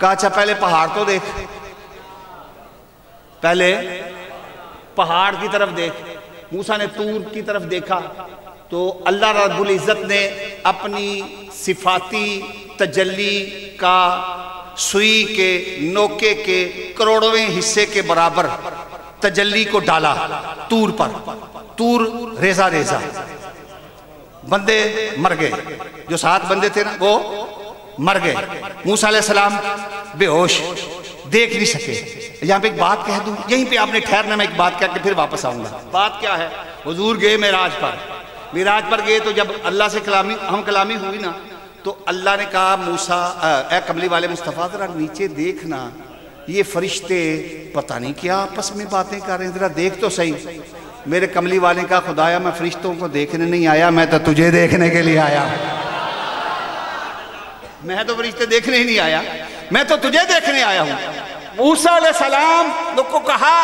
کہا اچھا پہلے پہاڑ تو دیکھ، پہلے پہاڑ کی طرف دیکھ۔ موسیٰ نے طور کی طرف دیکھا تو اللہ رب العزت نے اپنی صفاتی تجلی کا سوئی کے نوکے کے کروڑویں حصے کے برابر تجلی کو ڈالا طور پر۔ طور ریزہ ریزہ، بندے مر گئے، جو 7 بندے تھے نا وہ مر گئے۔ موسیٰ علیہ السلام بے ہوش، دیکھ نہیں سکے۔ یہاں پہ ایک بات کہہ دوں، یہیں پہ آپ نے ٹھہرنا، میں ایک بات کہہ کے پھر واپس آؤں گا۔ بات کیا ہے؟ حضور گئے معراج پر، معراج پر گئے تو جب اللہ سے ہم کلامی ہوئی نا تو اللہ نے کہا موسیٰ اے کملی والے مصطفیٰ ذرا نیچے دیکھنا، یہ فرشتے پتہ نہیں کیا آپس میں باتیں کر رہے ہیں، ذرا دیکھ تو صحیح۔ میرے کملی والے کا خدایا میں فرشتوں کو دیکھنے نہیں آیا، میں تو تجھے دیکھنے کے لیے آیا۔ میں تو فرشتے دیکھنے ہی نہیں آیا، میں تو تجھے دیکھنے آیا ہوں۔ موسیٰ علیہ السلام لوگ کو کہا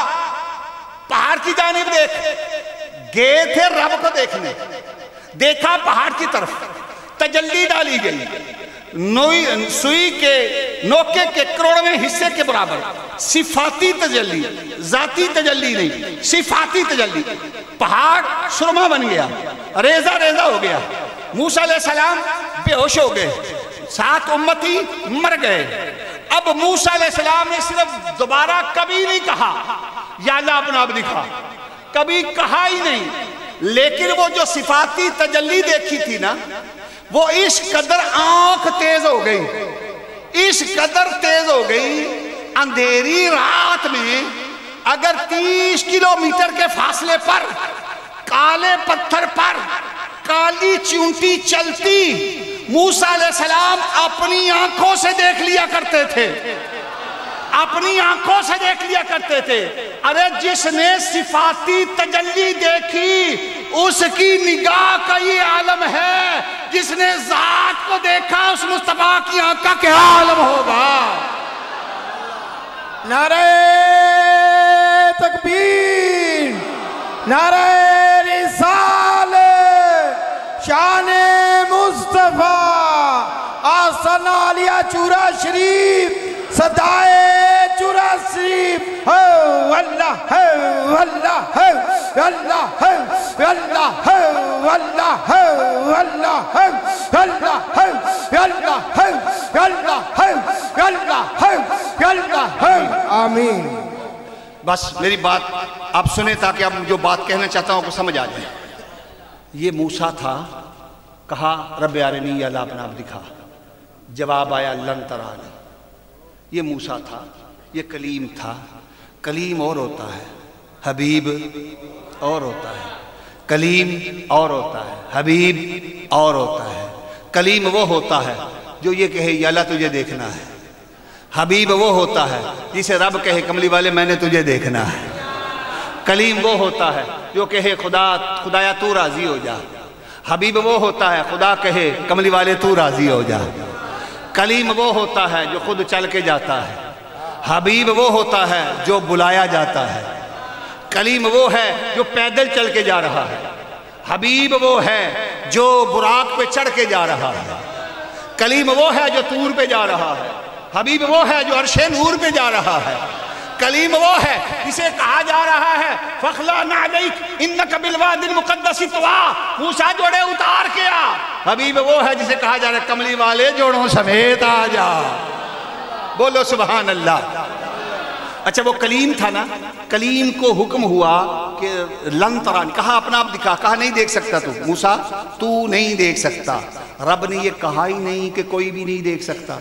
پہاڑ کی جانب دیکھ، گئے تھے رب کو دیکھنے، دیکھا پہاڑ کی طرف، تجلی ڈالی گئی سوئی کے نوکے کے کروڑویں حصے کے برابر، صفاتی تجلی، ذاتی تجلی نہیں، صفاتی تجلی۔ پہاڑ سرما بن گیا، ریزہ ریزہ ہو گیا، موسیٰ علیہ السلام بے ہوش ہو گئے، 7 امتی مر گئے۔ اب موسیٰ علیہ السلام نے صرف دوبارہ کبھی نہیں کہا یا اللہ اپنا اب دکھا، کبھی کہا ہی نہیں، لیکن وہ جو صفاتی تجلی دیکھی تھی نا وہ اس قدر آنکھ تیز ہو گئی، اس قدر تیز ہو گئی، اندھیری رات میں اگر 30 کلومیٹر کے فاصلے پر کالے پتھر پر کالی چونٹی چلتی، موسیٰ علیہ السلام اپنی آنکھوں سے دیکھ لیا کرتے تھے، اپنی آنکھوں سے دیکھ لیا کرتے تھے۔ ارے جس نے صفاتی تجلی دیکھی اس کی نگاہ کا یہ عالم ہے، جس نے ذات کو دیکھا اس مصطفیٰ کی آنکھ کا کیا عالم ہوگا۔ نعرہ تکبیر، نعرہ رسالت، شان مصطفیٰ، آسن عالیہ چورا شریف، صدائے چورا شریف، ہو اللہ ہو اللہ ہو اللہ ہو اللہ ہو اللہ ہو اللہ ہو اللہ ہو اللہ ہو اللہ ہو اللہ ہو اللہ ہو، آمین۔ بس میری بات آپ سنیں تاکہ آپ جو بات کہنا چاہتا ہوں آپ کو سمجھ آ جائے۔ یہ موسیٰ تھا، کہا رب ارنی یا اللہ اپنا آپ دکھا، جواب آیا لن ترانی۔ یہ موسیٰ تھا، یہ کلیم تھا۔ کلیم اور ہوتا ہے، حبیب اور ہوتا ہے، کلیم اور ہوتا ہے، حبیب اور ہوتا ہے۔ کلیم وہ ہوتا ہے جو یہ کہے یا اللہ تجھے دیکھنا ہے، حبیب وہ ہوتا ہے جسے رب کہے کملی والے میں نے تجھے دیکھنا ہے، کلیم وہ ہوتا ہے جو کہے خدایا تو راضی ہو جا، حبیب وہ ہوتا ہے خدا کہے کملی والے تو راضی ہو جا، کلیم وہ ہوتا ہے جو خود چل کے جاتا ہے، حبیب وہ ہوتا ہے جو بلایا جاتا ہے، کلیم وہ ہے جو پیدل چل کے جا رہا ہے، حبیب وہ ہے جو براق پہ چڑھ کے جا رہا ہے، کلیم وہ ہے جو طور پہ جا رہا ہے، حبیب وہ ہے جو عرش نور پہ جا رہا ہے، کلیم وہ ہے جسے کہا جا رہا ہے فَخْلَعْ نَعْلَيْكَ إِنَّكَ بِالْوَادِ الْمُقَدَّسِ طُوَىٰ، موسیٰ جوڑے اتار کے آ۔ حبیب وہ ہے جسے کہا جا رہا ہے کملی والے جوڑوں سمیت آ جا، بولو سبحان اللہ۔ اچھا وہ کلیم تھا نا، کلیم کو حکم ہوا کہ لن ترانی، کہا اپنا آپ دکھا، کہا نہیں دیکھ سکتا تو موسیٰ، تو نہیں دیکھ سکتا۔ رب نے یہ کہا ہی نہیں کہ کوئی بھی نہیں دیکھ سکتا،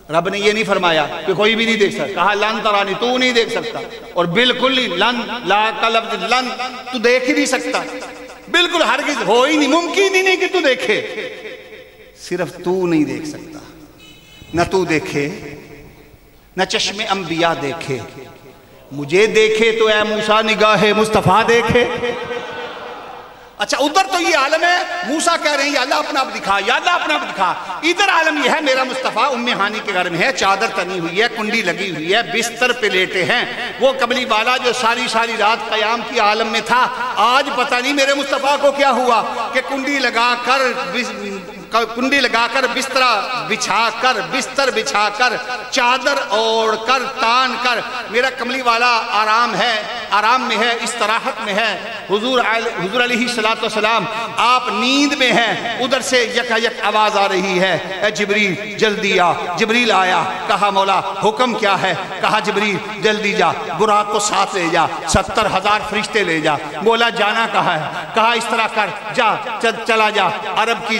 رب نے یہ نہیں فرمایا کہ کوئی بھی نہیں دیکھ سکتا، کہا لن ترانی، تو نہیں دیکھ سکتا، اور بالکل ہی لن، لا کا لفظ لن، تو دیکھ ہی نہیں سکتا، بالکل ہرگز ہو ہی نہیں، ممکن ہی نہیں کہ تو دیکھے، صرف تو نہیں دیکھ سکتا، نہ تو دیکھے نہ چشم انبیاء دیکھے، مجھے دیکھے تو اے موسیٰ نگاہ مصطفیٰ دیکھے۔ اچھا ادھر تو یہ عالم ہے، موسیٰ کہہ رہے ہیں یا اللہ اپنا آپ دکھا، یا اللہ اپنا آپ دکھا، ادھر عالم یہ ہے میرا مصطفیٰ ام ہانی کے گھر میں ہے، چادر تنی ہوئی ہے، کنڈی لگی ہوئی ہے، بستر پہ لیٹے ہیں، وہ قبلی والا جو ساری رات قیام کی عالم میں تھا، آج پتہ نہیں میرے مصطفیٰ کو کیا ہوا کہ کنڈی لگا کر کنڈی لگا کر بستر بچھا کر چادر اوڑھ کر تان کر میرا کملی والا آرام میں ہے، استراحت میں ہے۔ حضور علیہ السلام آپ نیند میں ہیں، ادھر سے یک آواز آ رہی ہے، اے جبریل جلدی آ۔ جبریل آیا، کہا مولا حکم کیا ہے؟ کہا جبریل جلدی جا، براق کو ساتھ لے جا، 70,000 فرشتے لے جا۔ بولا جانا کہا ہے؟ کہا اس طرح کر، جا چلا جا عرب کی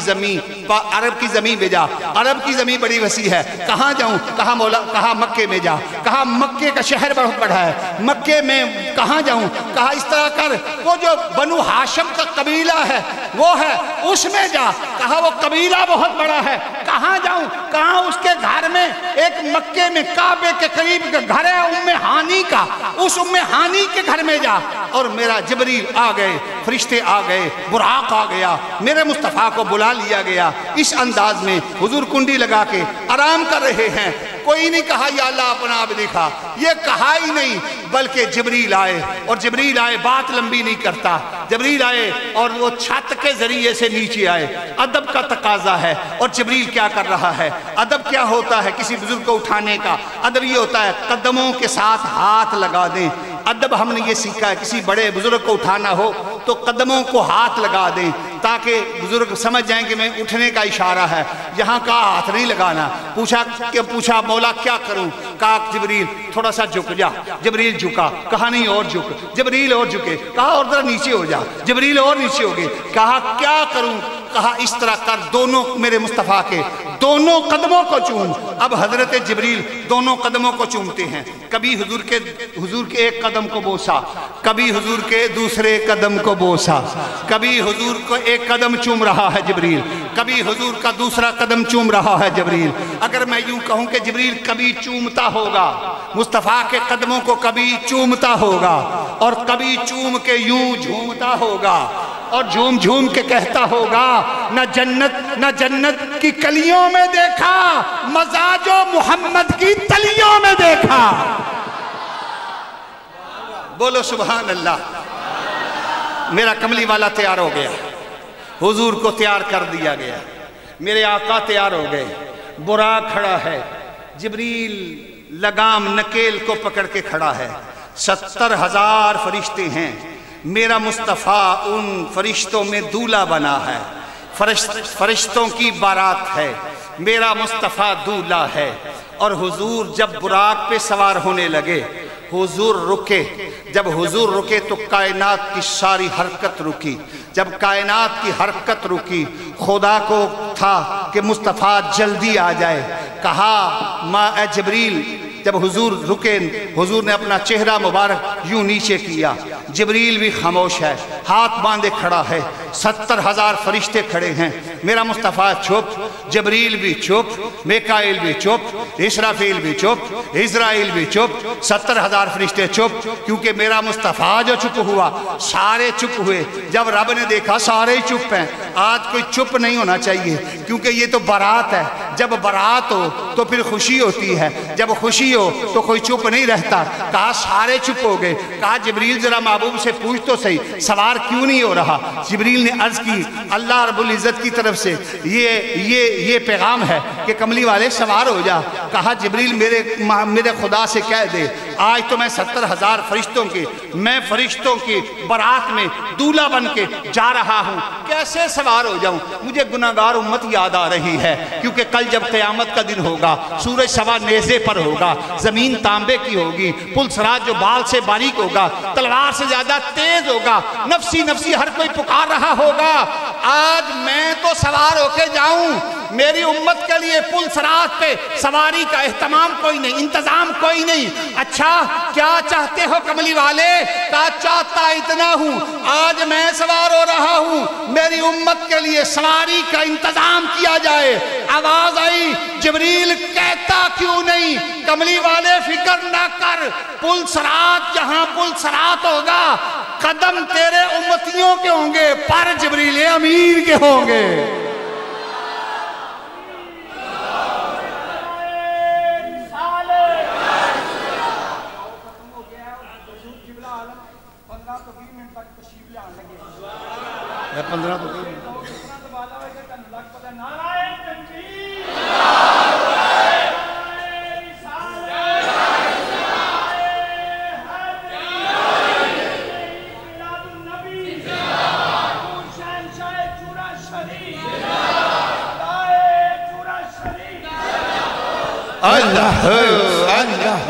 زمین پہ جا، عرب کی زمین بڑی وسیع ہے، کہاں جاؤں؟ کہا مولا، کہا مکے میں جا۔ کہا مکے کا شہر بہت بڑا ہے، مکے میں کہاں جاؤں؟ کہا اس طرح کر، وہ جو بنو ہاشم کا قبیلہ ہے وہ ہے اس میں جا۔ کہا وہ قبیلہ بہت بڑا ہے، کہاں جاؤں؟ کہاں اس کے گھر میں، ایک مکے میں کعبے کے قریب کا گھر ہے ام ہانی کا، اس ام ہانی کے گھر میں جا۔ اور میرا جبریل آ گئے، فرشتے آ گئے، براق آ گیا، میرے مصطفیٰ کو بلا لیا گیا۔ اس انداز میں حضور کنڈی لگا کے آرام کر رہے ہیں۔ کوئی نہیں کہا یا اللہ اپنا آپ دکھا، یہ کہا ہی نہیں، بلکہ جبریل آئے، اور جبریل آئے بات لمبی نہیں کرتا، جبریل آئے اور وہ چھت کے ذریعے سے نیچے آئے۔ ادب کا تقاضا ہے، اور جبریل کیا کر رہا ہے؟ ادب کیا ہوتا ہے کسی بزرگ کو اٹھانے کا؟ ادب یہ ہوتا ہے قدموں کے ساتھ ہاتھ لگا دیں۔ ادب ہم نے یہ سیکھا ہے، کسی بڑے بزرگ کو اٹھانا ہو تو قدموں کو ہاتھ لگا دیں تاکہ بزرگ سمجھ جائیں کہ میں اٹھنے کا اشارہ ہے، یہاں کا ہاتھ نہیں لگانا۔ پوچھا مولا کیا کروں؟ کہا جبریل تھوڑا سا جھک جا۔ جبریل جھکا، کہا نہیں اور جھک۔ جبریل اور جھکے، کہا اور ذرا نیچے ہو جا۔ جبریل اور نیچے ہو گئے، کہا کیا کروں؟ کہا اس طرح کر، دونوں میرے مصطفیٰ کے دونوں قدموں کو چوم۔ اب حضرت جبریل دونوں قدموں کو چومتے ہیں، کبھی حضور کے ایک قدم کو بوسا، کبھی حضور کے دوسرے قدم کو بوسا، کبھی حضور کو ایک قدم چوم رہا ہے جبریل، کبھی حضور کا دوسرا قدم چوم رہا ہے جبریل۔ اگر میں یوں کہوں کہ جبریل کبھی چومتا ہوگا مصطفیٰ کے قدموں کو، کبھی چومتا ہوگا، اور کبھی چوم کے یوں جھومتا ہوگا، اور جھوم کے کہتا ہوگا نہ جنت کی کلیوں میں دیکھا، مزہ جو محمد کی تلیوں میں دیکھا۔ بولو سبحان اللہ۔ میرا کملی والا تیار ہو گیا، حضور کو تیار کر دیا گیا، میرے آقا تیار ہو گئے، براق کھڑا ہے، جبریل لگام نکیل کو پکڑ کے کھڑا ہے، 70,000 فرشتے ہیں، میرا مصطفیٰ ان فرشتوں میں دولہا بنا ہے، فرشتوں کی بارات ہے، میرا مصطفیٰ دولہا ہے۔ اور حضور جب براق پہ سوار ہونے لگے، حضور رکے، جب حضور رکے تو کائنات کی ساری حرکت رکی، جب کائنات کی حرکت رکی خدا کو تھا کہ مصطفیٰ جلدی آ جائے، کہا اے جبریل، جب حضور رکے حضور نے اپنا چہرہ مبارک یوں نیچے کیا، جبریل بھی خاموش ہے، ہاتھ باندھے کھڑا ہے، 70,000 فرشتے کھڑے ہیں، میرا مصطفیٰ چپ، جبریل بھی چپ، میکائیل بھی چپ، اسرافیل بھی چپ، عزرائیل بھی چپ، 70,000 فرشتے چپ، کیونکہ میرا مصطفیٰ جو چپ ہوا سارے چپ ہوئے۔ جب رب نے دیکھا سارے چپ ہیں، آج کوئی چپ نہیں ہونا چاہیے، کیونکہ یہ تو بارات ہے، جب بارات ہو تو پھر خوشی ہوتی ہے، جب خوشی ہو تو کوئی چپ نہیں رہتا۔ کہا سارے چپ ہو گئے، کہا جبریل ذرا محبوب سے پوچھ تو صحیح سوار کیوں نہیں ہو رہا؟ جبریل نے عرض کی اللہ رب العزت کی طرف سے یہ پیغام ہے کہ کملی والے سوار ہو جا۔ کہا جبریل میرے خدا سے کہہ دے آج تو میں 70,000 فرشتوں کی برات میں دولہا بن کے جا رہا ہوں، کیسے سوار ہو جاؤں؟ مجھے گناہگار امت یاد آ رہی ہے، کیونکہ کل جب قیامت کا دن ہوگا، سورج سوا نیزے پر ہوگا، زمین تانبے کی ہوگی، پل صراط جو بال سے باریک ہوگا، تلوار سے زیادہ تیز ہوگا، نفسی نفسی ہر کوئی پکار رہا ہوگا۔ آج میں تو سوار ہو کے جاؤں، میری امت کے لیے پل صراط پہ سواری کا اہتمام کوئی نہیں، انتظام کوئی نہیں۔ اچھا کیا چاہتے ہو کملی والے؟ کہا چاہتا اتنا ہوں، آج میں سوار ہو رہا ہوں، میری امت کے لیے سواری کا انتظام کیا جائے۔ آواز آئی جبریل کہتا کیوں نہیں؟ کملی والے فکر نہ کر، پل صراط جہاں پل صراط ہوگا قدم تیرے امتیوں کے ہوں گے، پر جبریل امین کے ہوں گے۔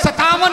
57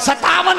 57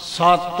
7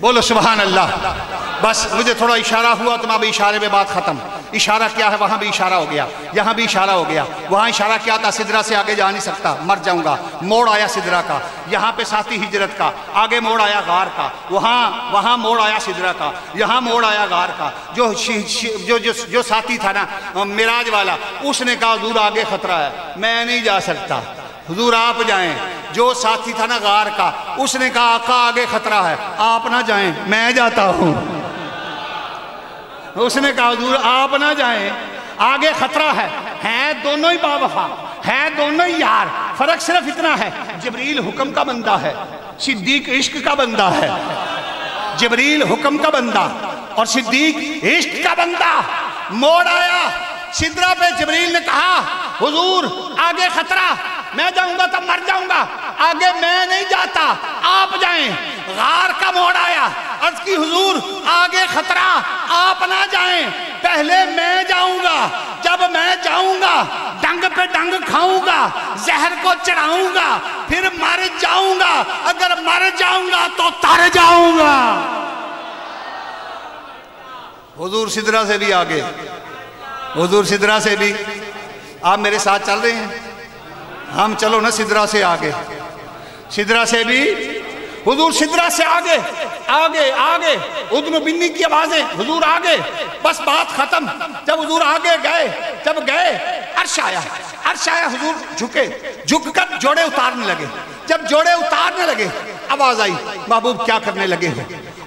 بولو سبحان اللہ. بس مجھے تھوڑا اشارہ ہوا تو میں اب اشارے میں بات ختم. اشارہ کیا ہے؟ وہاں بھی اشارہ ہو گیا, یہاں بھی اشارہ ہو گیا. وہاں اشارہ کیا تھا؟ سدرہ سے آگے جا نہیں سکتا, مر جاؤں گا. موڑ آیا سدرہ کا, یہاں پہ ساتھی ہجرت کا. آگے موڑ آیا غار کا, وہاں موڑ آیا سدرہ کا, یہاں موڑ آیا غار کا. جو ساتھی تھا نا معراج والا, اس نے کہا حضور آگے خطرہ ہے, میں نہیں جا سکتا, حضور آپ جائیں. جو ساتھی تھا نا غار کا, اس نے کہا آقا آگے خطرہ ہے, آپ نہ جائیں, میں جاتا ہوں. اس نے کہا حضور آپ نہ جائیں, آگے خطرہ ہے. ہیں دونوں ہی باوفا, ہیں دونوں ہی یار, فرق صرف اتنا ہے, جبریل حکم کا بندہ ہے, صدیق عشق کا بندہ ہے. جبریل حکم کا بندہ اور صدیق عشق کا بندہ. موڑ آیا سدرہ پہ, جبریل نے کہا حضور آگے خطرہ, میں جاؤں گا تب مر جاؤں گا, آگے میں نہیں جاتا, آپ جائیں. غار کا موڑ آیا, عرض کی حضور آگے خطرہ, آپ نہ جائیں, پہلے میں جاؤں گا. جب میں جاؤں گا ڈنگ پہ ڈنگ کھاؤں گا, زہر کو چڑھاؤں گا, پھر مر جاؤں گا. اگر مر جاؤں گا تو تر جاؤں گا. حضور سدرہ سے بھی آگے, حضور سدرہ سے بھی. آپ میرے ساتھ چل رہے ہیں؟ ہم چلو نا سدرہ سے آگے. سدرہ سے بھی حضور, سدرہ سے آگے آگے آگے. ادن بنی کی آوازیں, حضور آگے, بس بات ختم. جب حضور آگے گئے, جب گئے عرش آیا, عرش آیا, حضور جھکے, جھک کر جوڑے اتارنے لگے. جب جوڑے اتارنے لگے آواز آئی محبوب کیا کرنے لگے ہو؟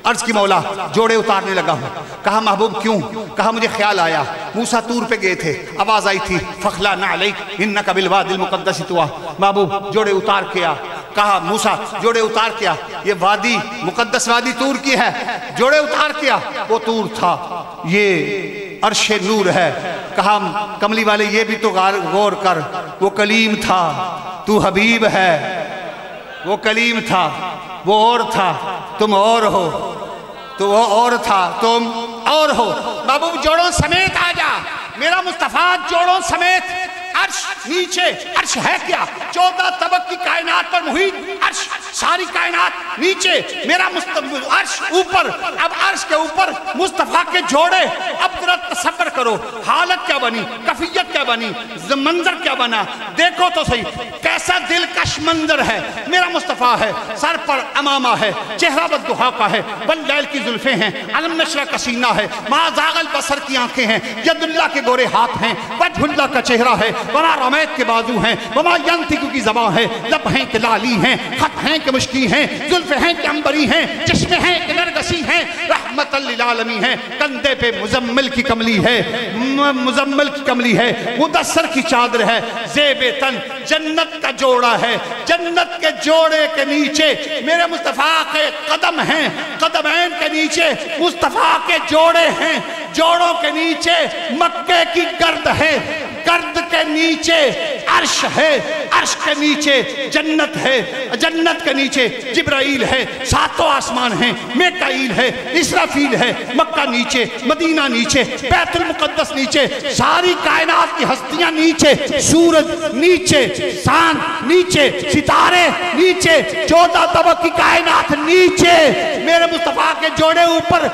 عرض کی مولا جوڑے اتارنے لگا ہوں. کہا محبوب کیوں؟ کہا مجھے خیال آیا موسیٰ طور پہ گئے تھے, آواز آئی تھی فخلعنا علیک انکا بالوادی المقدس طویٰ. محبوب جوڑے اتار کیا. کہا موسیٰ جوڑے اتار کیا, یہ وادی مقدس وادی طور کی ہے, جوڑے اتار کیا. وہ طور تھا, یہ عرش نور ہے. کہا کملی والے یہ بھی تو غور کر, وہ کلیم تھا, تو حبیب ہے. وہ کلیم تھا, وہ اور تھا, تم اور ہو. تو وہ اور تھا, تم اور ہو. محبوب جوڑوں سمیت آ جا, میرا مصطفیٰ جوڑوں سمیت. عرش نیچے, عرش ہے کیا؟ 14 طبق کی کائنات پر محیط عرش, ساری کائنات نیچے, میرا عرش اوپر. اب عرش کے اوپر مصطفیٰ کے جوڑے. اب ذرا تصور کرو حالت کیا بنی, کیفیت کیا بنی, منظر کیا بنا. دیکھو تو صحیح کیسا دلکش منظر ہے. میرا مصطفیٰ ہے, سر پر امامہ ہے, چہرہ والضحیٰ کا ہے, واللیل کی زلفیں ہیں, علم نشرہ کا سینہ ہے, ما زاغ البصر کی آنکھیں ہیں, ید اللہ کے گورے ہاتھ ہیں, وجہ اللہ کا چہرہ ہے, وما رمیت کے بازو ہیں, وما ینطق کی زبان ہے, لب ہیں کہ لالی ہیں, خط ہیں کہ مشکی ہیں, زلف ہیں کہ عنبری ہیں, چشمے ہیں کہ نرگسی ہیں, رحمت للعالمین ہیں. کندھے پہ مزمل کی کملی ہے, مزمل کی کملی ہے, مدثر کی چادر ہے, زیب تن جنت کا جوڑا ہے. جنت کے جوڑے کے نیچے میرے مصطفیٰ کے قدم ہیں, قدمین کے نیچے مصطفیٰ کے جوڑے ہیں, جوڑوں کے نیچے مکے کی گرد ہے, گرد کے نیچے عرش ہے, عرش کے نیچے جنت ہے, جنت کے نیچے جبرائیل ہے, 7 آسمان ہیں, میکائیل ہے, اسرافیل ہے, مکہ نیچے, مدینہ نیچے, بیت المقدس نیچے, ساری کائنات کی ہستیاں نیچے, سورج نیچے, چاند نیچے, ستارے نیچے, 14 طبق کی کائنات نیچے, میرے مصطفیٰ کے جوڑے اوپر.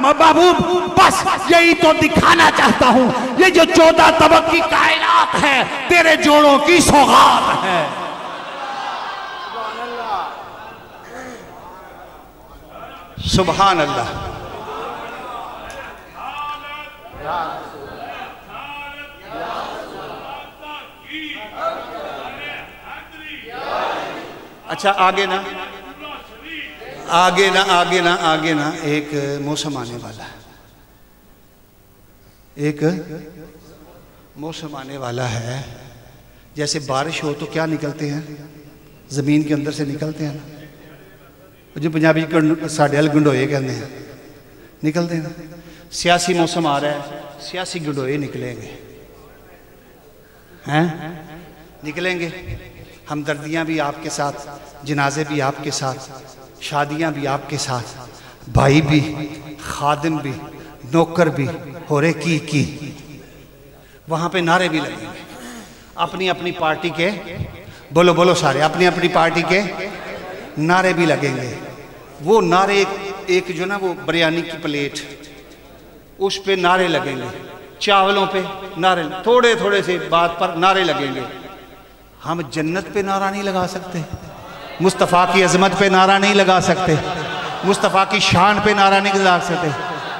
محبوب بس یہی تو دکھانا چاہتا ہوں, یہ جو 14 طبق کی کائنات ہے تیرے جوڑوں کی سوغات ہے. سبحان اللہ. اچھا آگے نا, آگے نا, آگے نا, آگے نا, ایک موسم آنے والا ہے, ایک موسم آنے والا ہے. جیسے بارش ہو تو کیا نکلتے ہیں, زمین کے اندر سے نکلتے ہیں نا, جو پنجابی ساڑھے ال گنڈوئے کہتے ہیں, نکلتے ہیں نا. سیاسی موسم آ رہا ہے, سیاسی گنڈوئے نکلیں گے, ہیں نکلیں گے. ہمدردیاں بھی آپ کے ساتھ, جنازے بھی آپ کے ساتھ, شادیاں بھی آپ کے ساتھ, بھائی بھی, خادم بھی, نوکر بھی, ہو رہے کی. وہاں پہ نعرے بھی لگیں گے اپنی اپنی پارٹی کے, بولو بولو سارے, اپنی اپنی پارٹی کے نعرے بھی لگیں گے. وہ نعرے ایک جو نا وہ بریانی کی پلیٹ، اس پہ نعرے لگیں گے، چاولوں پہ نعرے، تھوڑے تھوڑے سے بات پر نعرے لگیں گے. ہم جنت پہ نعرہ نہیں لگا سکتے، مصطفیٰ کی عظمت پہ نعرہ نہیں لگا سکتے، مصطفیٰ کی شان پہ نعرہ نہیں لگا سکتے.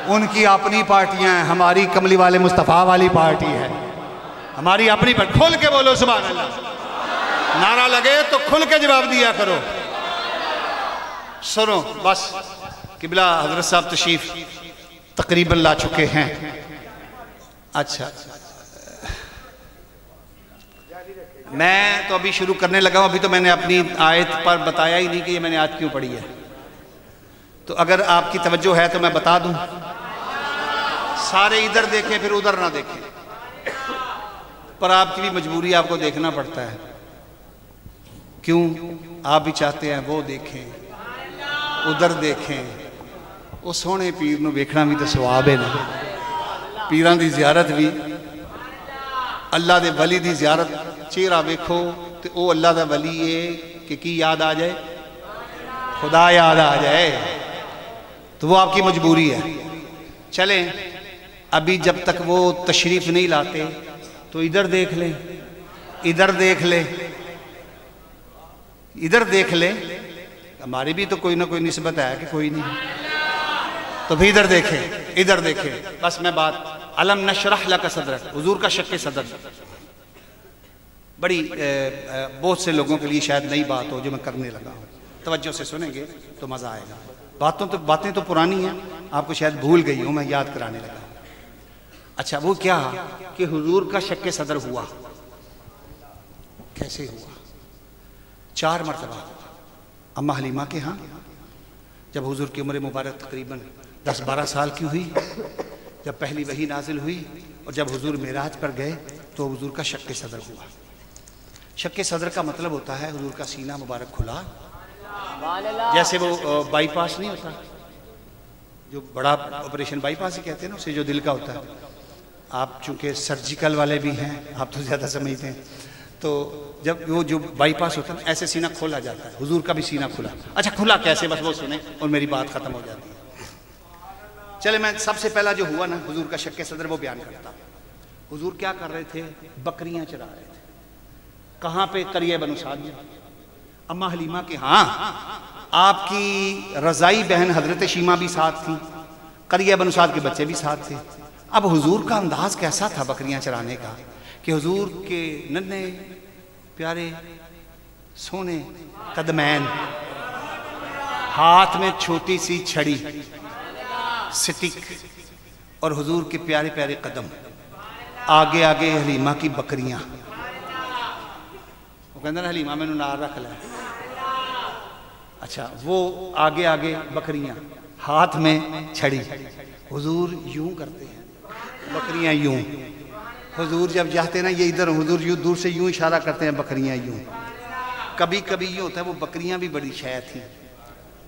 ان کی اپنی پارٹیاں ہیں، ہماری کملی والے مصطفیٰ والی پارٹی ہے، ہماری اپنی پارٹی. کھل کے بولو سبحان اللہ. نعرہ لگے تو کھل کے جواب دیا کرو. سنو بس، قبلہ حضرت صاحب تشریف تقریباً لا چکے ہیں. اچھا میں تو ابھی شروع کرنے لگا ہوں، ابھی تو میں نے اپنی آیت پر بتایا ہی نہیں کہ یہ میں نے آیت کیوں پڑھی ہے. تو اگر آپ کی توجہ ہے تو میں بتا دوں. سارے ادھر دیکھیں پھر ادھر نہ دیکھیں، پر آپ کی بھی مجبوری، آپ کو دیکھنا پڑتا ہے. کیوں؟ آپ بھی چاہتے ہیں وہ دیکھیں، ادھر دیکھیں. وہ سونے پیر نو ویکھنا بھی تو ثواب ہے نا. پیران دی زیارت بھی، اللہ دے ولی دی زیارت، چہرہ ویکھو تو او اللہ دا ولی ہے کہ کی یاد آ جائے؟ خدا یاد آ جائے. تو وہ آپ کی مجبوری ہے. چلیں ابھی جب تک وہ تشریف نہیں لاتے تو ادھر دیکھ لیں، ادھر دیکھ لیں، ادھر دیکھ لیں. ہماری بھی تو کوئی نہ کوئی نسبت ہے کہ کوئی نہیں. تو بھی ادھر دیکھیں، ادھر دیکھیں. بس میں بات علم نشرح لک صدرک، حضور کا شق صدر بڑی بہت سے لوگوں کے لیے شاید نئی بات ہو جو میں کرنے لگا ہوں. توجہ سے سنیں گے تو مزہ آئے گا. باتیں تو پرانی ہیں، آپ کو شاید بھول گئی ہوں، میں یاد کرانے لگا ہوں. اچھا وہ کیا کہ حضور کا شق صدر ہوا. کیسے ہوا؟ 4 مرتبہ. اماں حلیمہ کے ہاں جب حضور کی عمر مبارک تقریباً 10-12 سال کی ہوئی، جب پہلی وحی نازل ہوئی اور جب حضور معراج پر گئے تو حضور کا شق صدر ہوا. شق صدر کا مطلب ہوتا ہے حضور کا سینہ مبارک کھلا، جیسے وہ بائی پاس نہیں ہوتا، جو بڑا آپریشن بائی پاس ہی کہتے ہیں نا، اسے جو دل کا ہوتا ہے. آپ چونکہ سرجیکل والے بھی ہیں، آپ تو زیادہ سمجھتے ہیں، تو جب وہ جو بائی پاس ہوتا ہے ایسے سینہ کھولا جاتا ہے. حضور کا بھی سینہ کھلا. اچھا کھلا کیسے؟ بس وہ سنیں اور میری بات ختم ہو جاتی ہے. چلے میں سب سے پہلا جو ہوا نا حضور کا شق صدر وہ بیان کرتا ہوں. حضور کیا کر رہے تھے؟ بکریاں چرا رہے تھے. کہاں پہ؟ قریہ بنو سعد میں. اماں حلیمہ کے ہاں آپ کی رضائی بہن حضرت شیمہ بھی ساتھ تھی، قریہ بنو سعد کے بچے بھی ساتھ تھے. اب حضور کا انداز کیسا تھا بکریاں چرانے کا کہ حضور کے ننھے پیارے سونے قدمین، ہاتھ میں چھوٹی سی چھڑی سٹک، اور حضور کے پیارے پیارے قدم، آگے آگے حلیمہ کی بکریاں. وہ کہندہ نا حلیمہ میں نار رکھ لے. اچھا وہ آگے آگے بکریاں، ہاتھ میں چھڑی. حضور یوں کرتے ہیں، بکریاں یوں. حضور جب جاتے نا یہ ادھر، حضور یوں دور سے یوں اشارہ کرتے ہیں، بکریاں یوں. کبھی کبھی یہ ہوتا ہے وہ بکریاں بھی بڑی شے تھیں،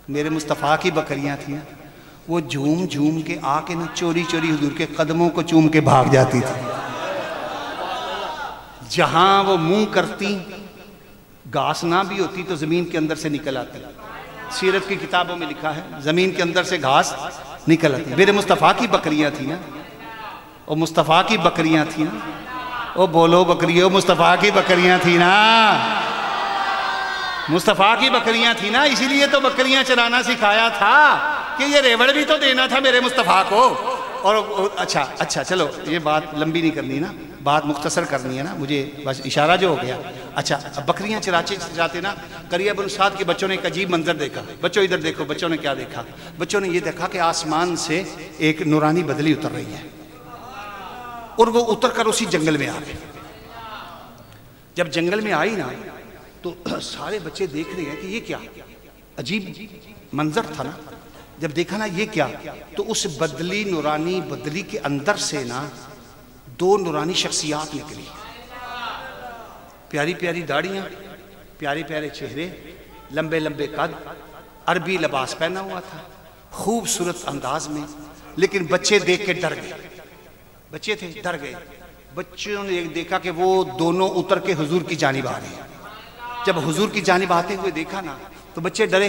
میرے مصطفیٰ کی بکریاں تھیں، وہ جھوم جھوم کے آ کے نا چوری چوری حضور کے قدموں کو چوم کے بھاگ جاتی تھی. جہاں وہ منہ کرتی گھاس نہ بھی ہوتی تو زمین کے اندر سے نکل آتی. سیرت کی کتابوں میں لکھا ہے زمین کے اندر سے گھاس نکل آتی. میرے مصطفیٰ کی بکریاں تھیں نا، وہ مصطفیٰ کی بکریاں تھیں نا. وہ بولو بکریوں، مصطفیٰ کی بکریاں تھیں نا، مصطفیٰ کی بکریاں تھیں نا. اسی لیے تو بکریاں چرانا سکھایا تھا کہ یہ ریوڑ بھی تو دینا تھا میرے مصطفیٰ کو. اور اچھا چلو یہ بات لمبی نہیں کرنی نا، بات مختصر کرنی ہے نا، مجھے بس اشارہ جو ہو گیا. اچھا بکریاں چراتے نا قریہ بن سعد کے بچوں نے ایک عجیب منظر دیکھا. بچوں ادھر دیکھو، بچوں نے کیا دیکھا؟ بچوں نے یہ دیکھا کہ آسمان سے ایک نورانی بدلی اتر رہی ہے، اور وہ اتر کر اسی جنگل میں آ گئے. جب جنگل میں آئی نا تو سارے بچے دیکھ رہے ہیں کہ یہ کیا عجیب منظر تھا نا. جب دیکھا نا یہ کیا، تو اس بدلی نورانی بدلی کے اندر سے نا 2 نورانی شخصیات نکلی. پیاری پیاری داڑیاں، پیارے پیارے چہرے، لمبے لمبے قد، عربی لباس پہنا ہوا تھا، خوبصورت انداز میں. لیکن بچے دیکھ کے ڈر گئے. بچے تھے ڈر گئے. بچوں نے دیکھا کہ وہ دونوں اتر کے حضور کی جانب آ رہے ہیں. جب حضور کی جانب آتے ہوئے دیکھا نا تو بچے ڈرے.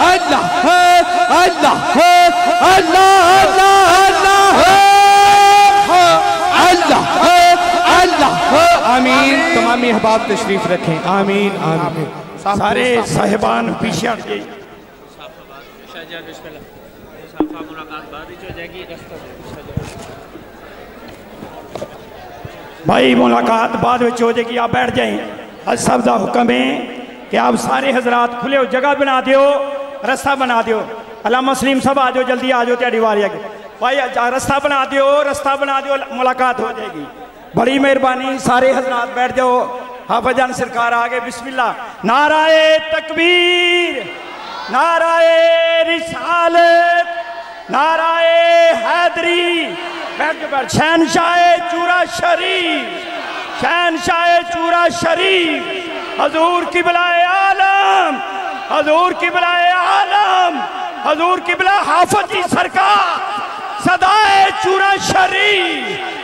اللہ ہے اللہ ہے اللہ اللہ اللہ ہے اللہ ہے آمین تمامی احباب تشریف رکھیں آمین آمین سارے صاحبان پیچھے ہٹ جائیے بھائی ملاقات بعد میں ہو جائے گی آپ بیٹھ جائیں حج صاحب دا حکم ہے کہ آپ سارے حضرات کھلے ہو جگہ بنا دیو رستہ بنا دیو علامہ مسلم صاحب آ جاؤ جلدی آ جاؤ تیاری والی آگے بھائی رستہ بنا دیو ملاقات ہو جائے گی بڑی مہربانی سارے حضرات بیٹھ جاؤ حافظ جان سرکار آگے بسم اللہ نعرہ تکبیر نعرہ رسالت نعرہ حیدری بیٹھ جو بیٹھ شہنشاہ چورا شریف شہنشاہ چورا شریف حضور قبلہ عالم حضور قبلہ عالم حضور قبلہ حافظ جی سرکار صدائے چورا شریف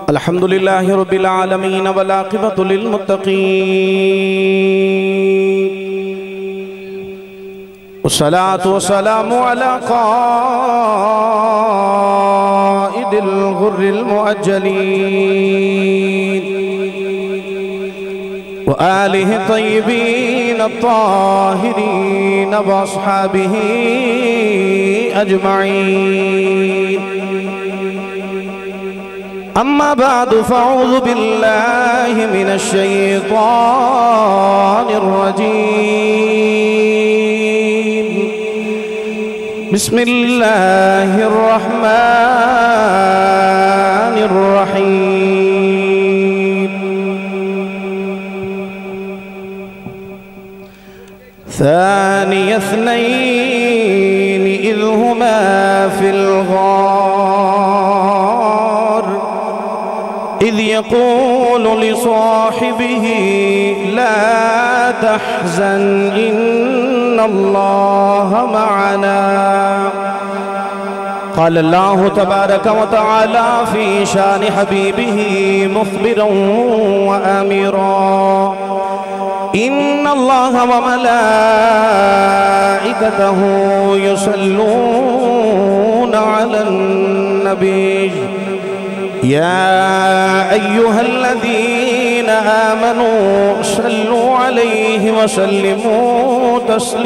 الحمد لله رب العالمين والعاقبة للمتقين والصلاة والسلام على قائد الغر المؤجلين وآله الطيبين الطاهرين وأصحابه أجمعين أما بعد فأعوذ بالله من الشيطان الرجيم بسم الله الرحمن الرحيم ثاني اثنين إذ هما في الغار إذ يقول لصاحبه لا تحزن إن الله معنا قال الله تبارك وتعالى في شان حبيبه مخبرا وآمرا إن الله وملائكته يصلون على النبي يا أيها الذين آمنوا صلوا عليه وسلموا تسليما